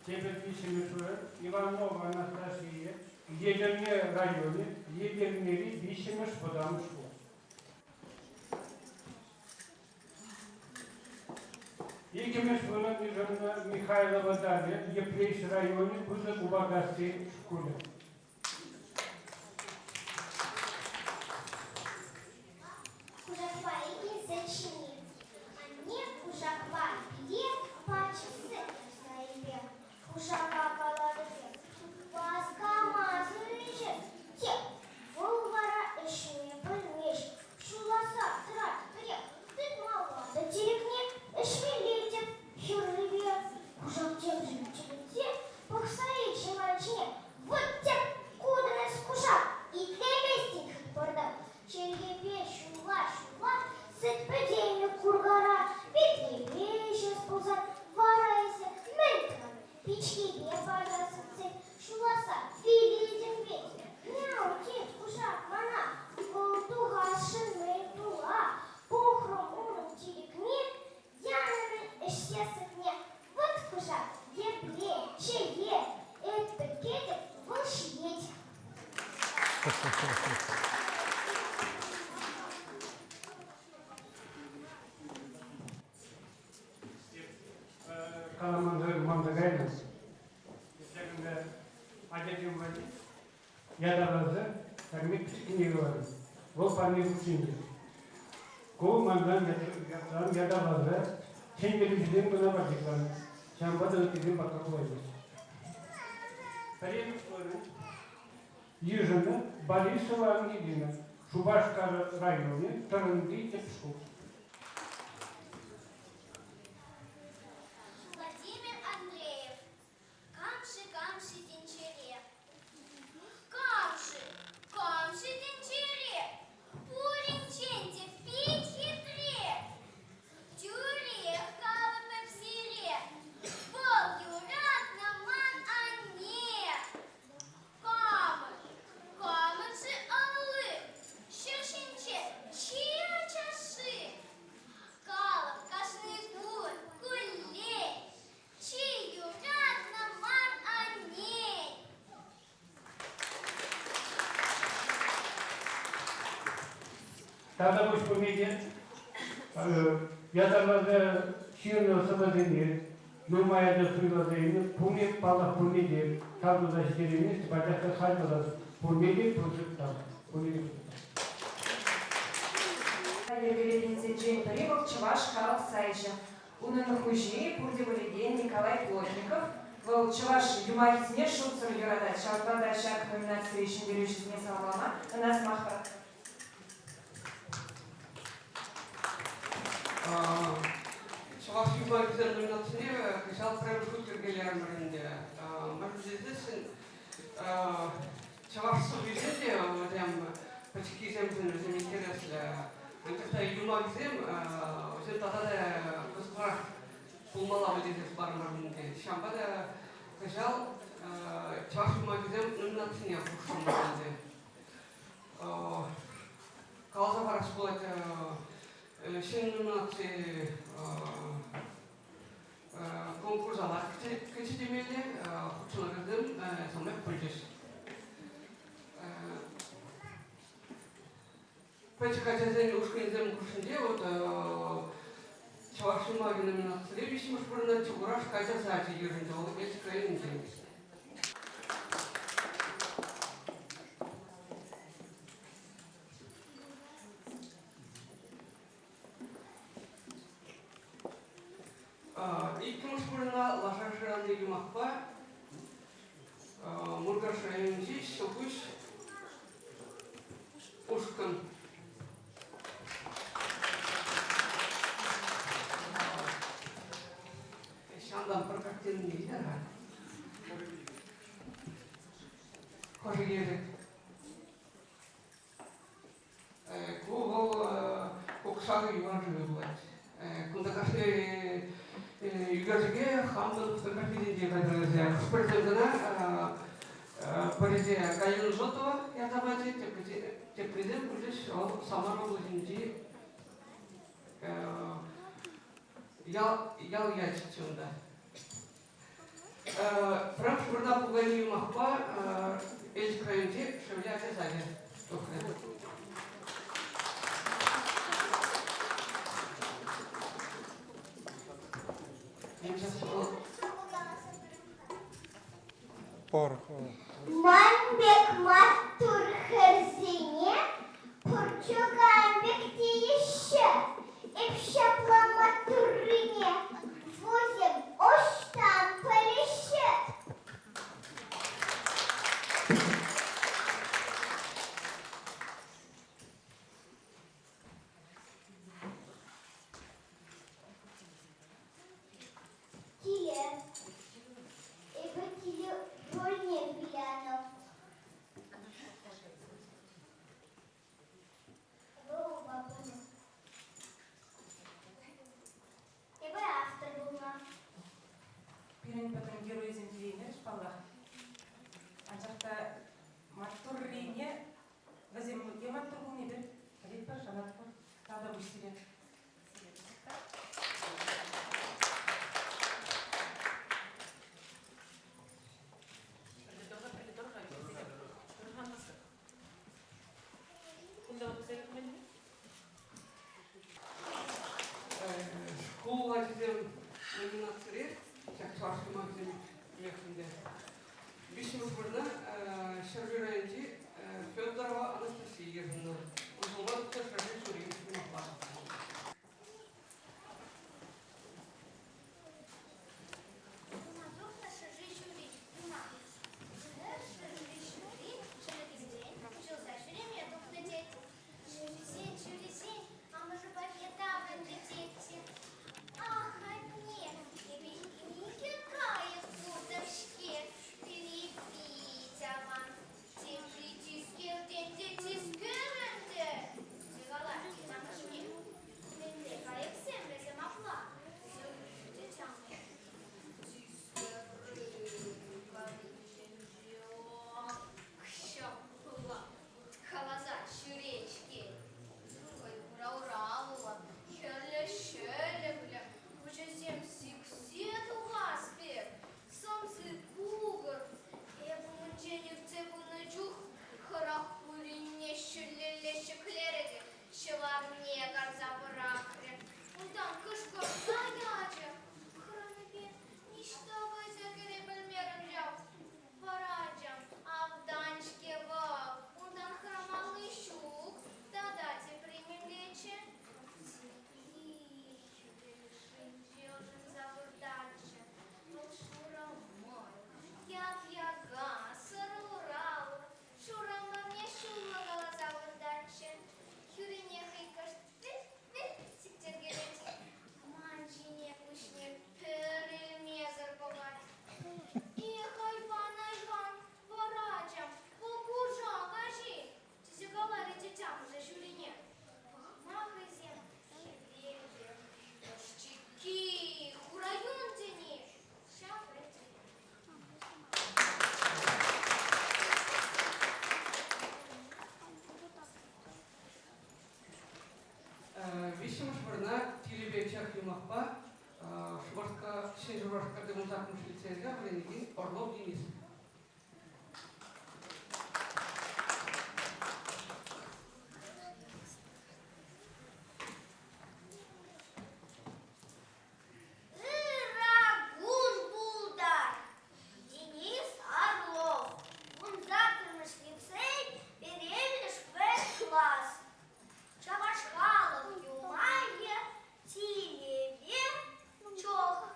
Себетвичемешура, Иванова Анастасия, Елерне районе, Елернери Вишемеш Подамышку. Екимеш вона Нижана Михайлова Дарья, Еплейш районе, Буза Губагасти школе. Yadavazı, termik psikniyorlar. Bu panel için. Kovmandan yadavazı, kendimizden buna bakacaklar. Şambada öteki bakıp koyuyoruz. Перед Южина, Борисова Ангелина, Шубашском районе, Таранги, Тепшков. Владимир Андреев. Камши, камши, денчере. Камши, камши, денчере. Пурин ченте, пить хитре. Тюре, кава пепсире. Волги, рад на ман ане. Камы, камыши алы. Шершинче, чия чаши. Калов, кашны гуль, гулей. Чию рад на ман аней. Тогда пусть помедет. Yadavazı, şiirli sabazını, Numaya'da suyladığını, Pumik Palak Pumik'dir, Tabloda şiirimiz, Bacakta Kalmadas, Pumik'dir, Pumik'tar. Великий Примов, Чуваш, Карл Сайжа. Унын хужи, Пурдевалиден, Николай Плотников. Вол Чуваш, Юмарисне, Шуцер, Юрадат, Шарбада, Шак, номинация, еще берущий не салама, у нас махра. Чуваш Юмарисне, номинация, Кашал Прем Шутер, Гелиар Маринде. Маркизесен, Чуваш Субизенде, Водям, Почки Земзен, Земинтересле. Антихта Юмарисем, Зентатаде, Каспарах, Пулмалава дедес бармаринде. Шамбада, Кашал, Чуваш Юмарисем, номинация, Пушамбаде. Калза Парашполет, Шин номинации, конкурс алар кечидемеле, Хучулагдым, Самек Пульдеш. Пачкачазен ушкинзем кушинде, вот Чавашимаги номинации, висимуш бурна Чугураш, Качазати юринде, ол эти краинде. İkimiz buruna Laşarşıran'da yumakpa, Murgaş rayonunci, Şokuş, Uşkın. Şandan pırkaktığını neydi ha? Hoş geldin. Kuhol, Koksağı yuvarlı var. Kundakası Югажиге хамдан фотографии делали. Спортсмена Паризе Галина Жотова, я забыла, те призем уже Самара Владимирди ял ячичунда. Франк Шурна Пугалию Махпа, Эль Крайнти, Шевляте Заге. Манбек Мастур Херзине, Порчуганбек Тиеше, Эпшапла Матурине, Возем Оштан Полише. Тиле, эбо тиле рольне гляну. Эбо автор булна. Пирин потом герой земления шпала. Анчарта Матуррине, возьмем Матургу не бер, репа шалатка, тогда быстрее. Школа дедем номинации, как сварский магазин ехали. Вишню Бурна, Шарвиранти, Федорова Анастасия Егоровна. Он был вот тоже Шурин, Махла. Вишню Шурна, Тилебечах Юмахпа, Шварка, Синжурашка, Демонтак Мушлицезя, Вленгин, Орлов Денис. Чох.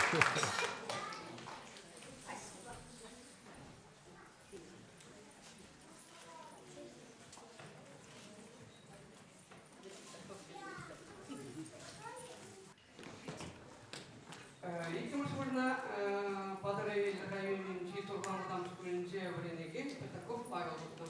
Ikimiz burada Padre rayonunun Turhan'dan çıkınca öğrenirken Petakov var oldu.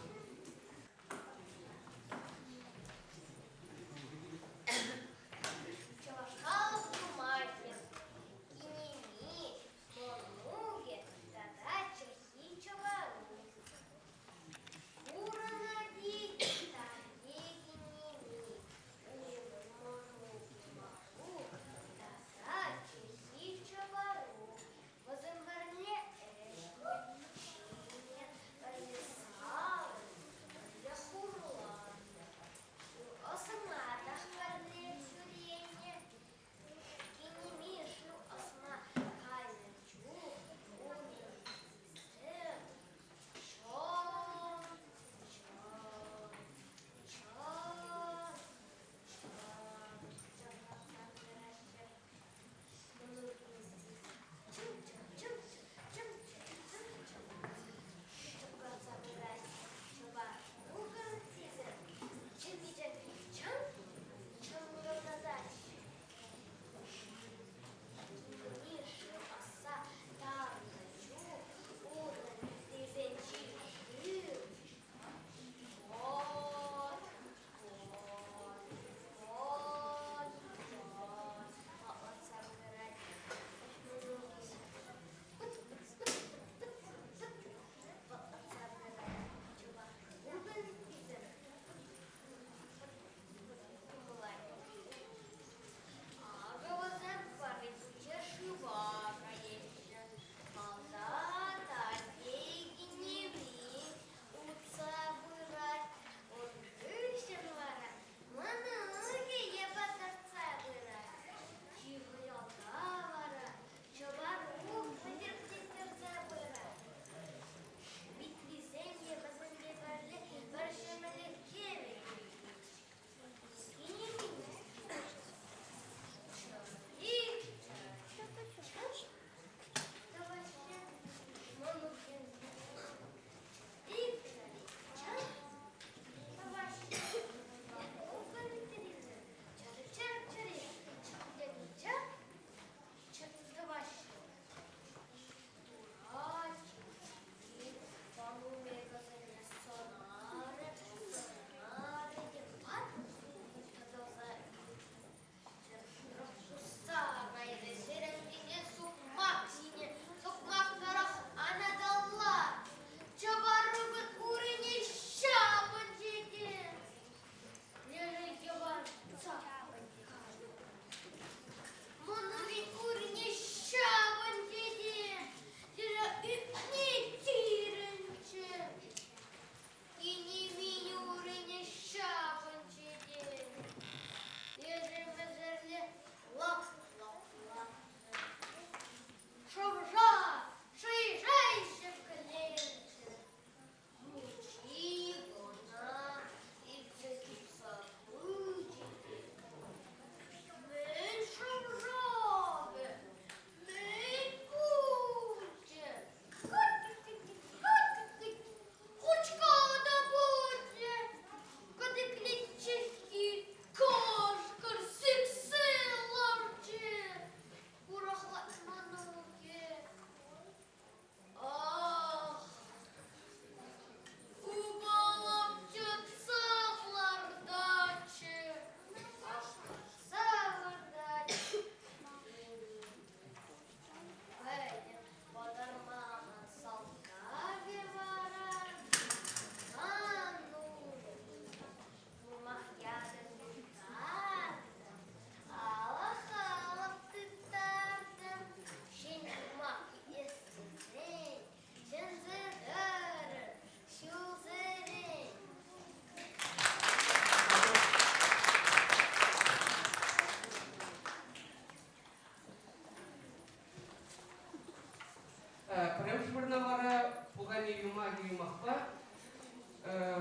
Премшвырнавара пугани юмаги юмахпа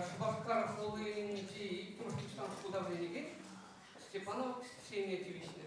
шубашкар холынти тушкичтан худавлениги Степанов Ксения Тивична.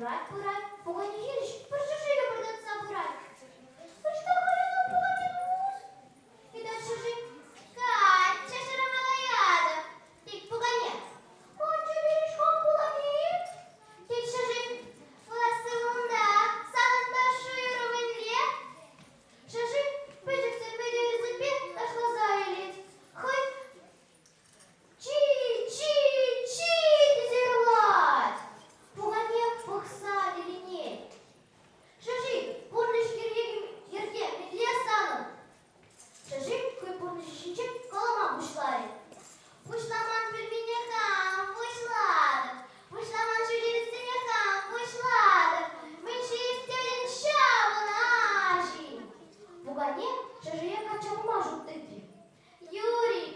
пырать, пугани елиш, пыршишиге продаться пырать. Что говорила пугани мус? И дальше же, Катя шарамалаяда, тик пугани. Он че видишь, он пугани? Тик шажи, власывунда, санат нашей ровенле. Шажи, бежик церпеди языпе, нашла заилить. Хоть чи, дезерлать. Пугани пухса или нет. Шажи, бурныш ерге, медле стану. Шажи, кой бурныш шинчик, колома бушлари. Пушламан пельменяхам, пушладов. Пушламан шулериценяхам, пушладов. Меньше истелин шаву наши. Пугани, шажи, я качам мажу тыки. Юрий,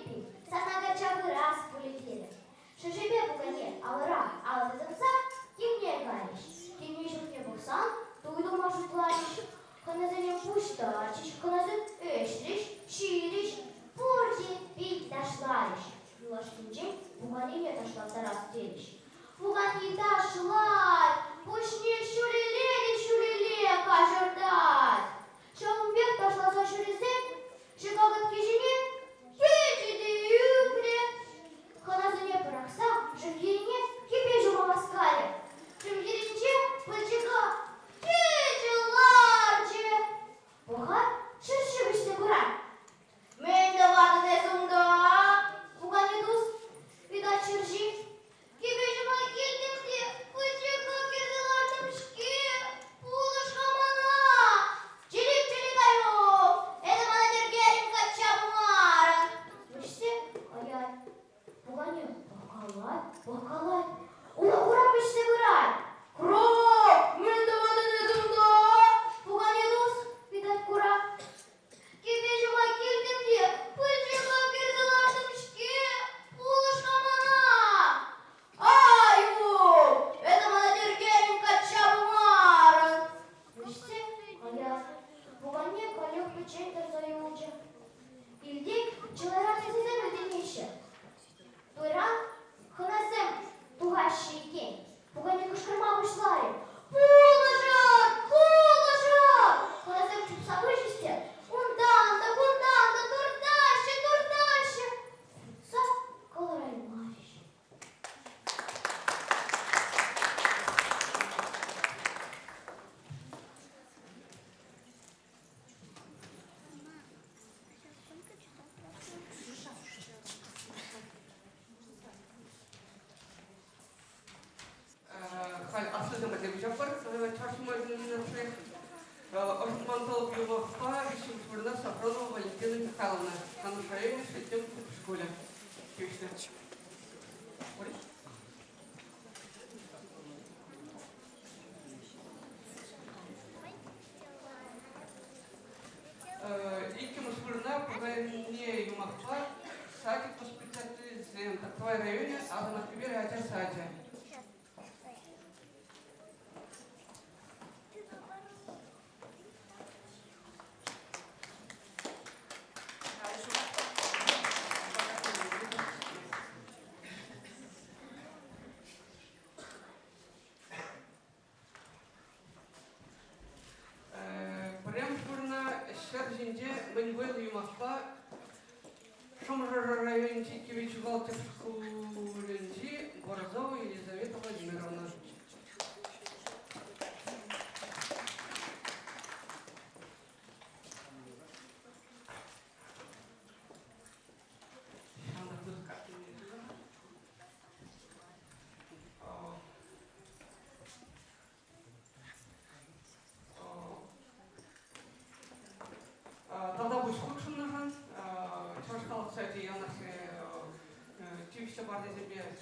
сана качавы раз полетели. Шажибе пугани, алыра, ала тытымса, кимне гаиш. Кимне шутне бухсан, туйду мажу тлариш. Ханазыне пуштачиш, ханазын эшриш, шириш, пурти, пить дошлариш. Юлашкинчен, пугани не дошла тарас телиш. Пугани дошла, пушне шулиле, кажердать. Шаумбек дошла за шуризен, шикагат кижине, ечиди юкле. Ханазыне пыракса, живгерине, кипежу мамаскале. Живгеринче, пыльчика, кечеларче. Пуха, шершевиште буран. Мен де вады десумда, пугани дус, видать шерши. Кипежума келдимде, пыльчика кирдылардым шке, пулыш хамана. Челик аю, это мана дергерин качабумарын. Мышсе, аяй, пугани, бакалай. Уна курап ишсе бырай. Кроп, мен де вады десумда, пугани дус, видать курап. Кипежума келдимде, пыльчика кирдылардым шке, пулыш хамана. Аю, это мана дергерин качабумарын. Мышсе, аяй, пугани калек печень тарзаюча. Илдик, человек сезем ödeniще. Туйран, хынасем, тугащий пугани кышкырма вышлари. Пулыжат! Хынасем чупса вычисте, ундан да турдаще. Са, колорай мариш. Халь асылдым деп жапар, чашмайдың наши. Османтол Юмахпа, Вишенфурна Сафронова Валентина Михайловна. На настроении шестем в школе. Пишите. Икки Мусфурна, Пугани Юмахпа, садик по специализации. В твоем районе, а на Москве Рятя Садя. Маньвел Юмахпа, Шумжар районе Тикевич Валтевскую Ленди, Борзова Елизавета Владимировна. Тогда будет худшим нужен. Чашкал, кстати, я на тивиште барды земле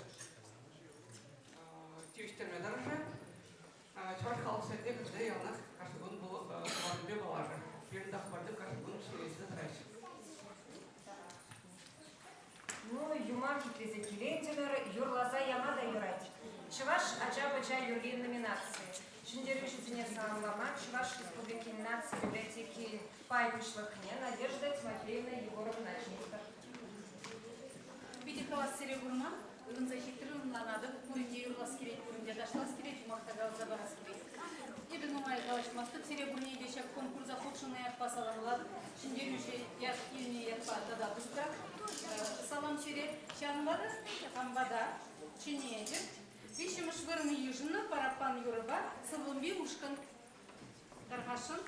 тивиштерме дороже. Чашкал, кстати, когда я на каждый год был барды балажа. Передав барды каждый год все есть затрачь. Ну, юмарки трезекилентинер, юрлаза ямада юрать. Чуваш аджа-баджа юрли номинации. Шендервишизине Саламлама, Чуваш Республики нации библиотеки Пайпишлахне, Надежда Тимофеевна Егоровна Начнистер. Видихова Серегурма, Ылынза хитрынланады, күрінде юрлас керек, күрінде дашлас керек, мақтагалза барас керек. Ебін оңай қалашмасты, серебряный дешек конкурса худшыны ятпа саламылады. Шиндерюші яқ еліне ятпа тада бұстра. Салам сере шанбада, хамбада, чинеедір. Вишіміш вырны южыны, парапан юрыба, сылымби ушкан. Тархашын,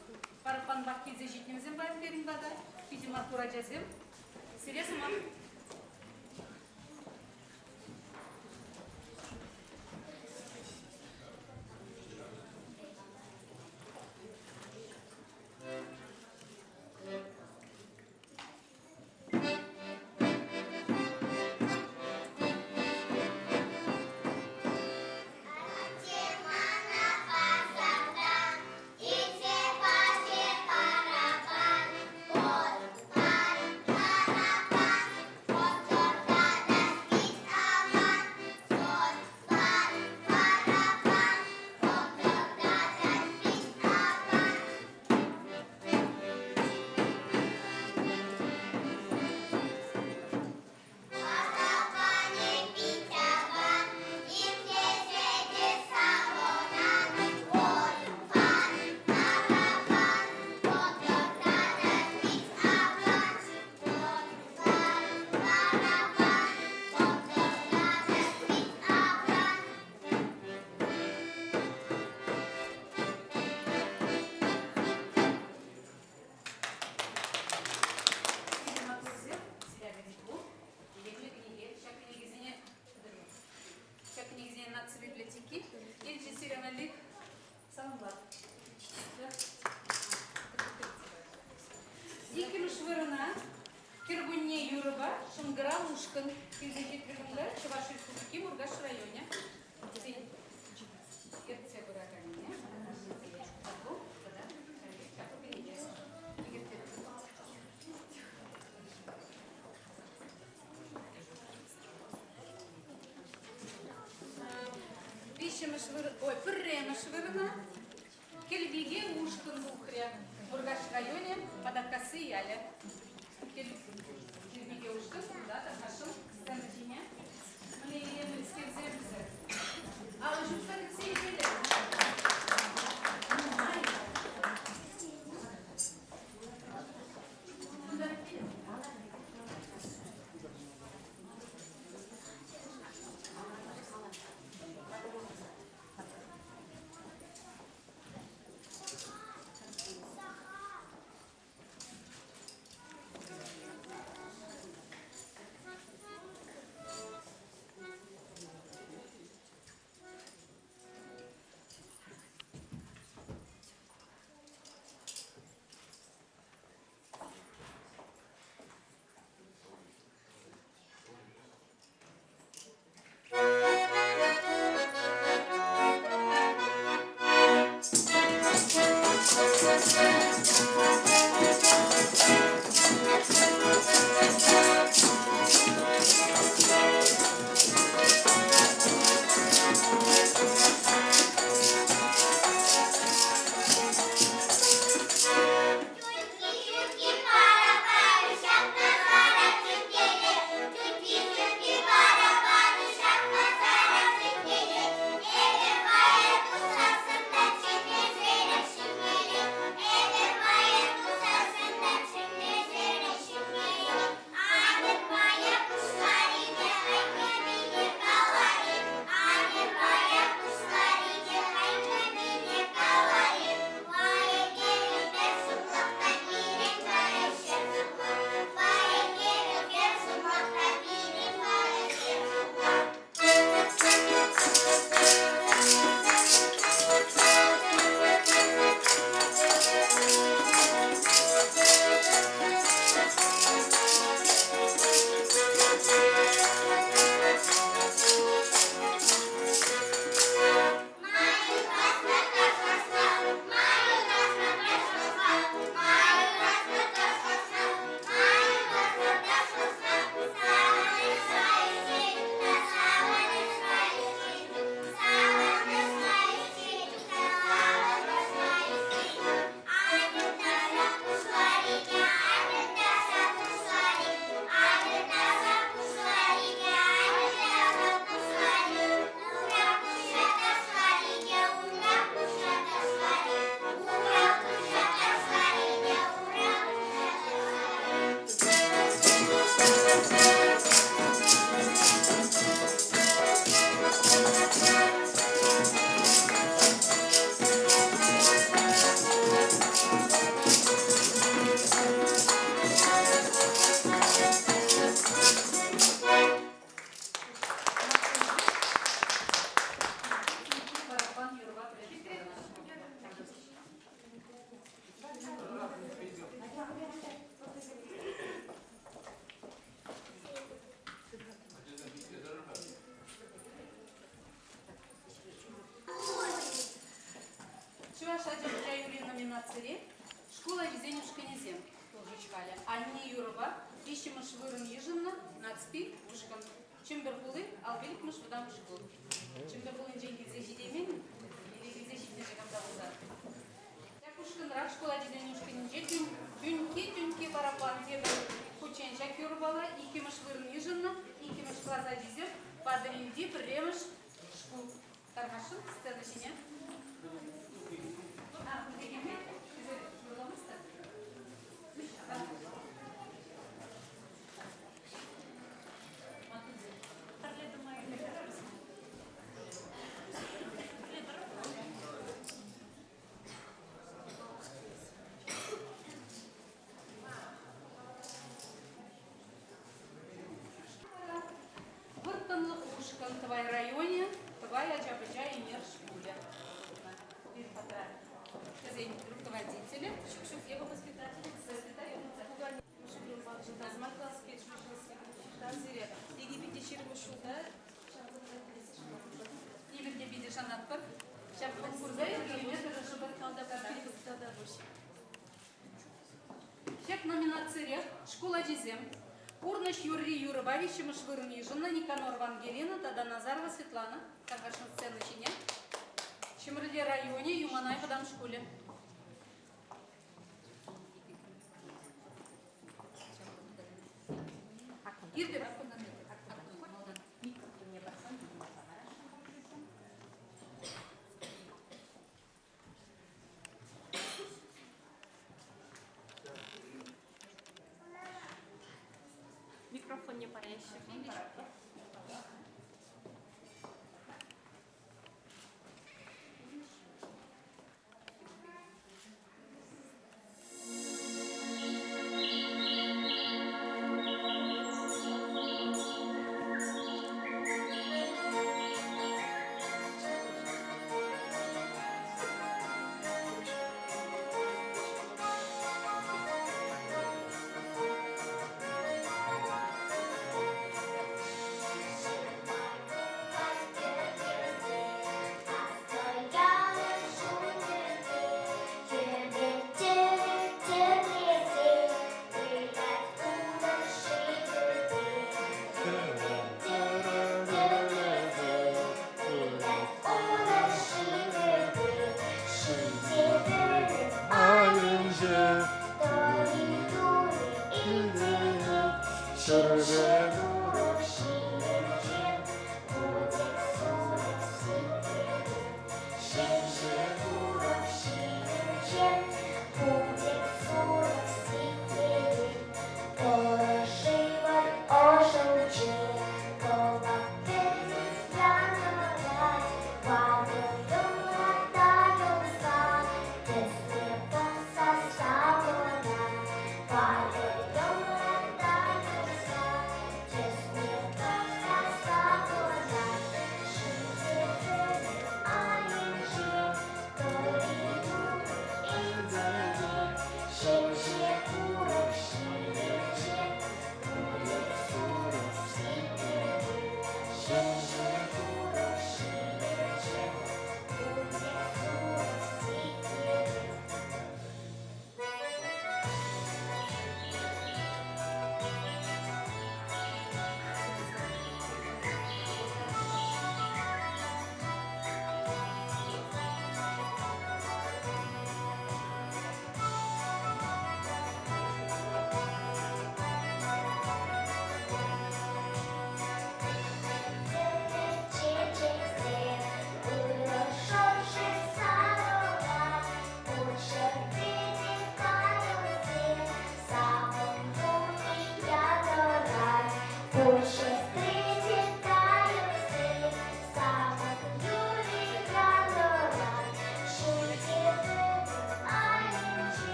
парапан бақ кезе жетнемізен байып берін бада, видимо тура жазым. Сересіма. Киргунне Юрова, Шунгра, Ушкан, Киргизет Вернга, Чуваши Республики, Мургаш районе. Пырремыш вырына, Кельбиге Ушкан Бухря, Мургаш районе, Подакасы Яля. Кельбиге Ушкан, да, Тархашын, Станатиня. Мне еле скерземся. А вы же кстати все еле. Eder Анне Юрова, ищемыш вырын ежинна, нацпи, ушкан. Чембербулы, албеликмыш выдам школ. Чембербулын деньги зажидемен, или зажидемен когда узар. Я ушкан рак школа деден ушкан жетим, тюньки барабан дебен, кученчак Юрбала, икемыш вырын ежинна, икемыш класса дизер, падринди, премыш, школ. Таргашын, сцена сине. В твоем районе, твоя Аджабаджа и Нершкуля. Руководители, я бы воспитатель, или где видишь анатпар, сейчас конкурса Всех номинациях школа Дизем. Урныш Юрий Юрбович, Мышвырни, жена Никанор Вангелина, Тада Назарова Светлана, Таргашна сцена чине. Чемрли районе, Юманай подам школе. Ирдер. Микрофон не парящий.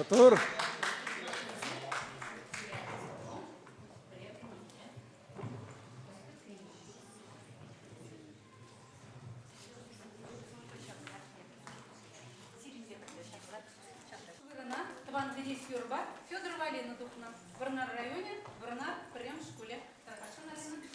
Отур. Тван Денис Юрба, Федор Валина Духна. В Варнар районе, Варнар, прям в школе. Таркашин Алина.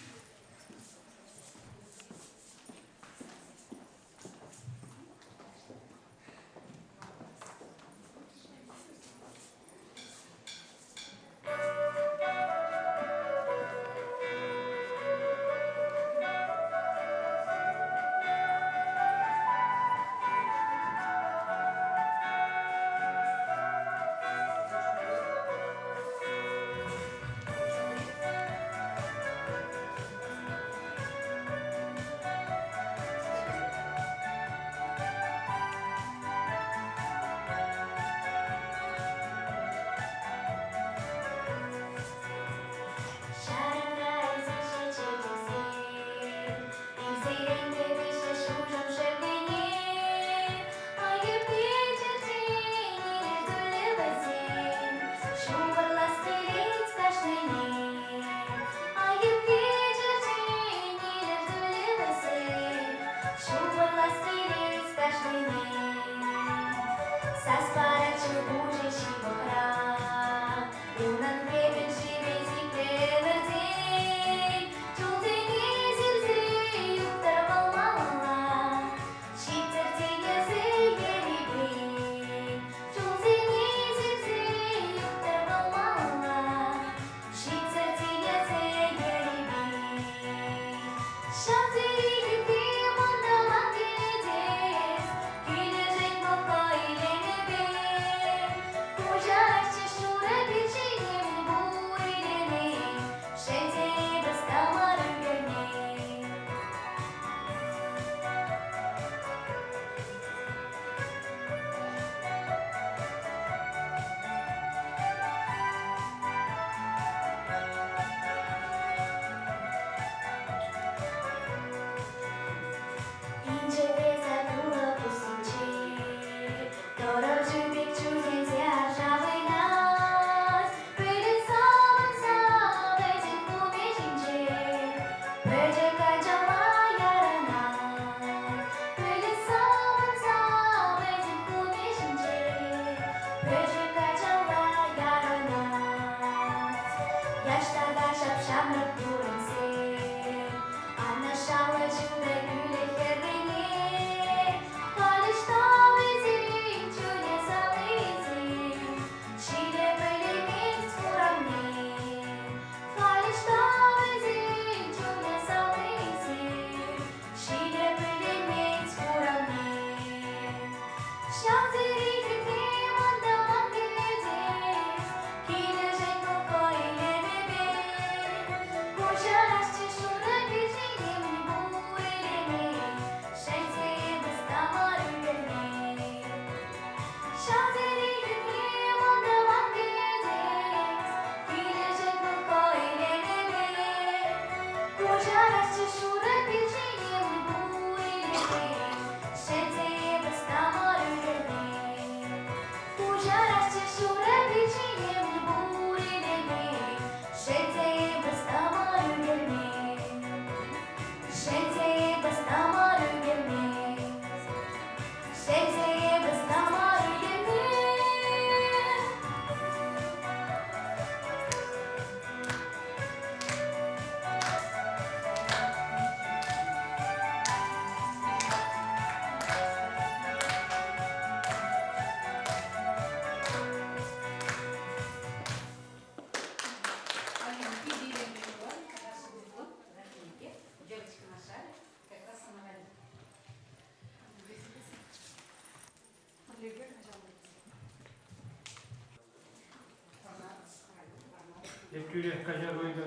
Tüyle kajar oyda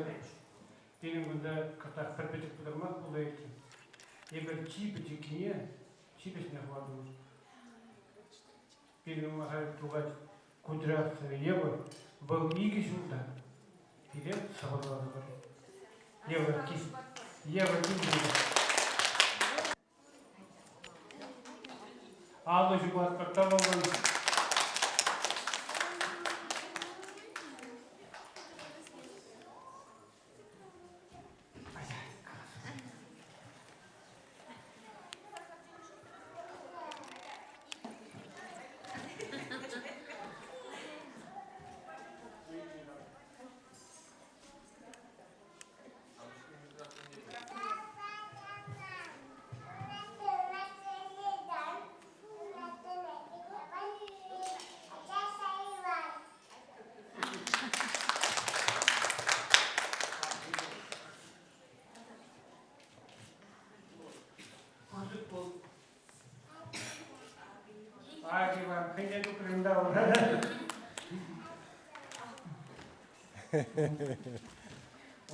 benim bunda katak perpetik bulmak bu etti. Eber çipi çikniye çipesine vardı. Benim mahal tuğat kudrat yeva bu iyi şurada. Bile sabırlar var. Yeva kim Ağlı Şubat Kartal olan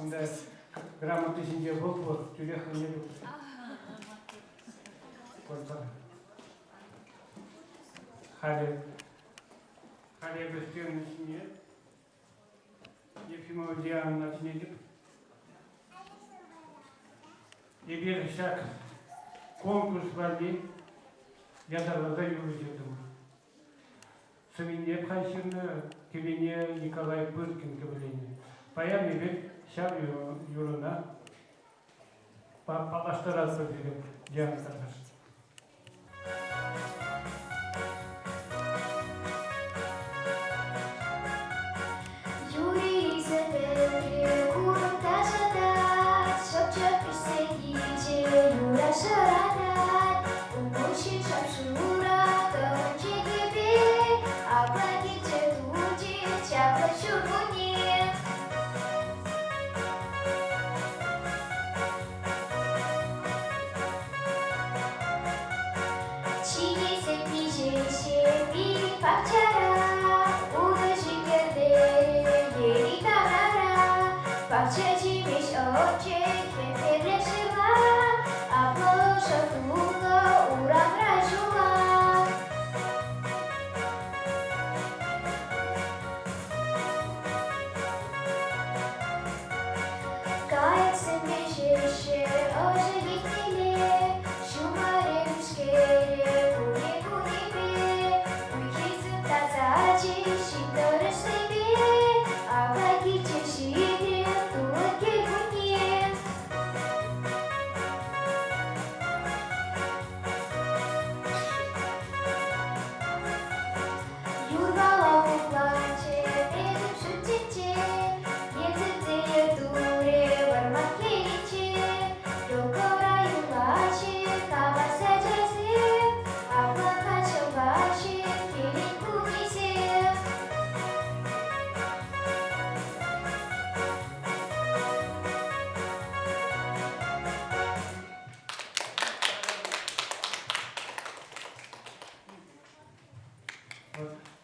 Onda grammatı şimdi bol tülek ne yok. Hadi gösteriyorum şimdi. Yapımı diye anlatayım. Bir şak konkurs vardı. Yazarlarda yürüyecektim. Sevinye Kayseri'ne, Kiviniye Nikolay Pırkin kıvılıydı. Bayan bir şak yoluna palaştıra söyledi. Cihan kardeş.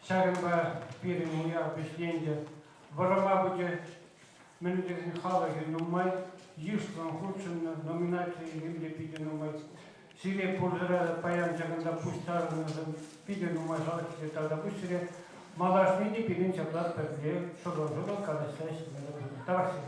Şarkımda birini yapışlayınca varama bude menüdesini halaga numay yıştan hurçunna nominatıyla pide numay sire porzara payan jaganda pushtarınızın pide numay halakçı tada bu sire malaşmini pirin çaplar pekle şoron kalışta işte. Tavsiye.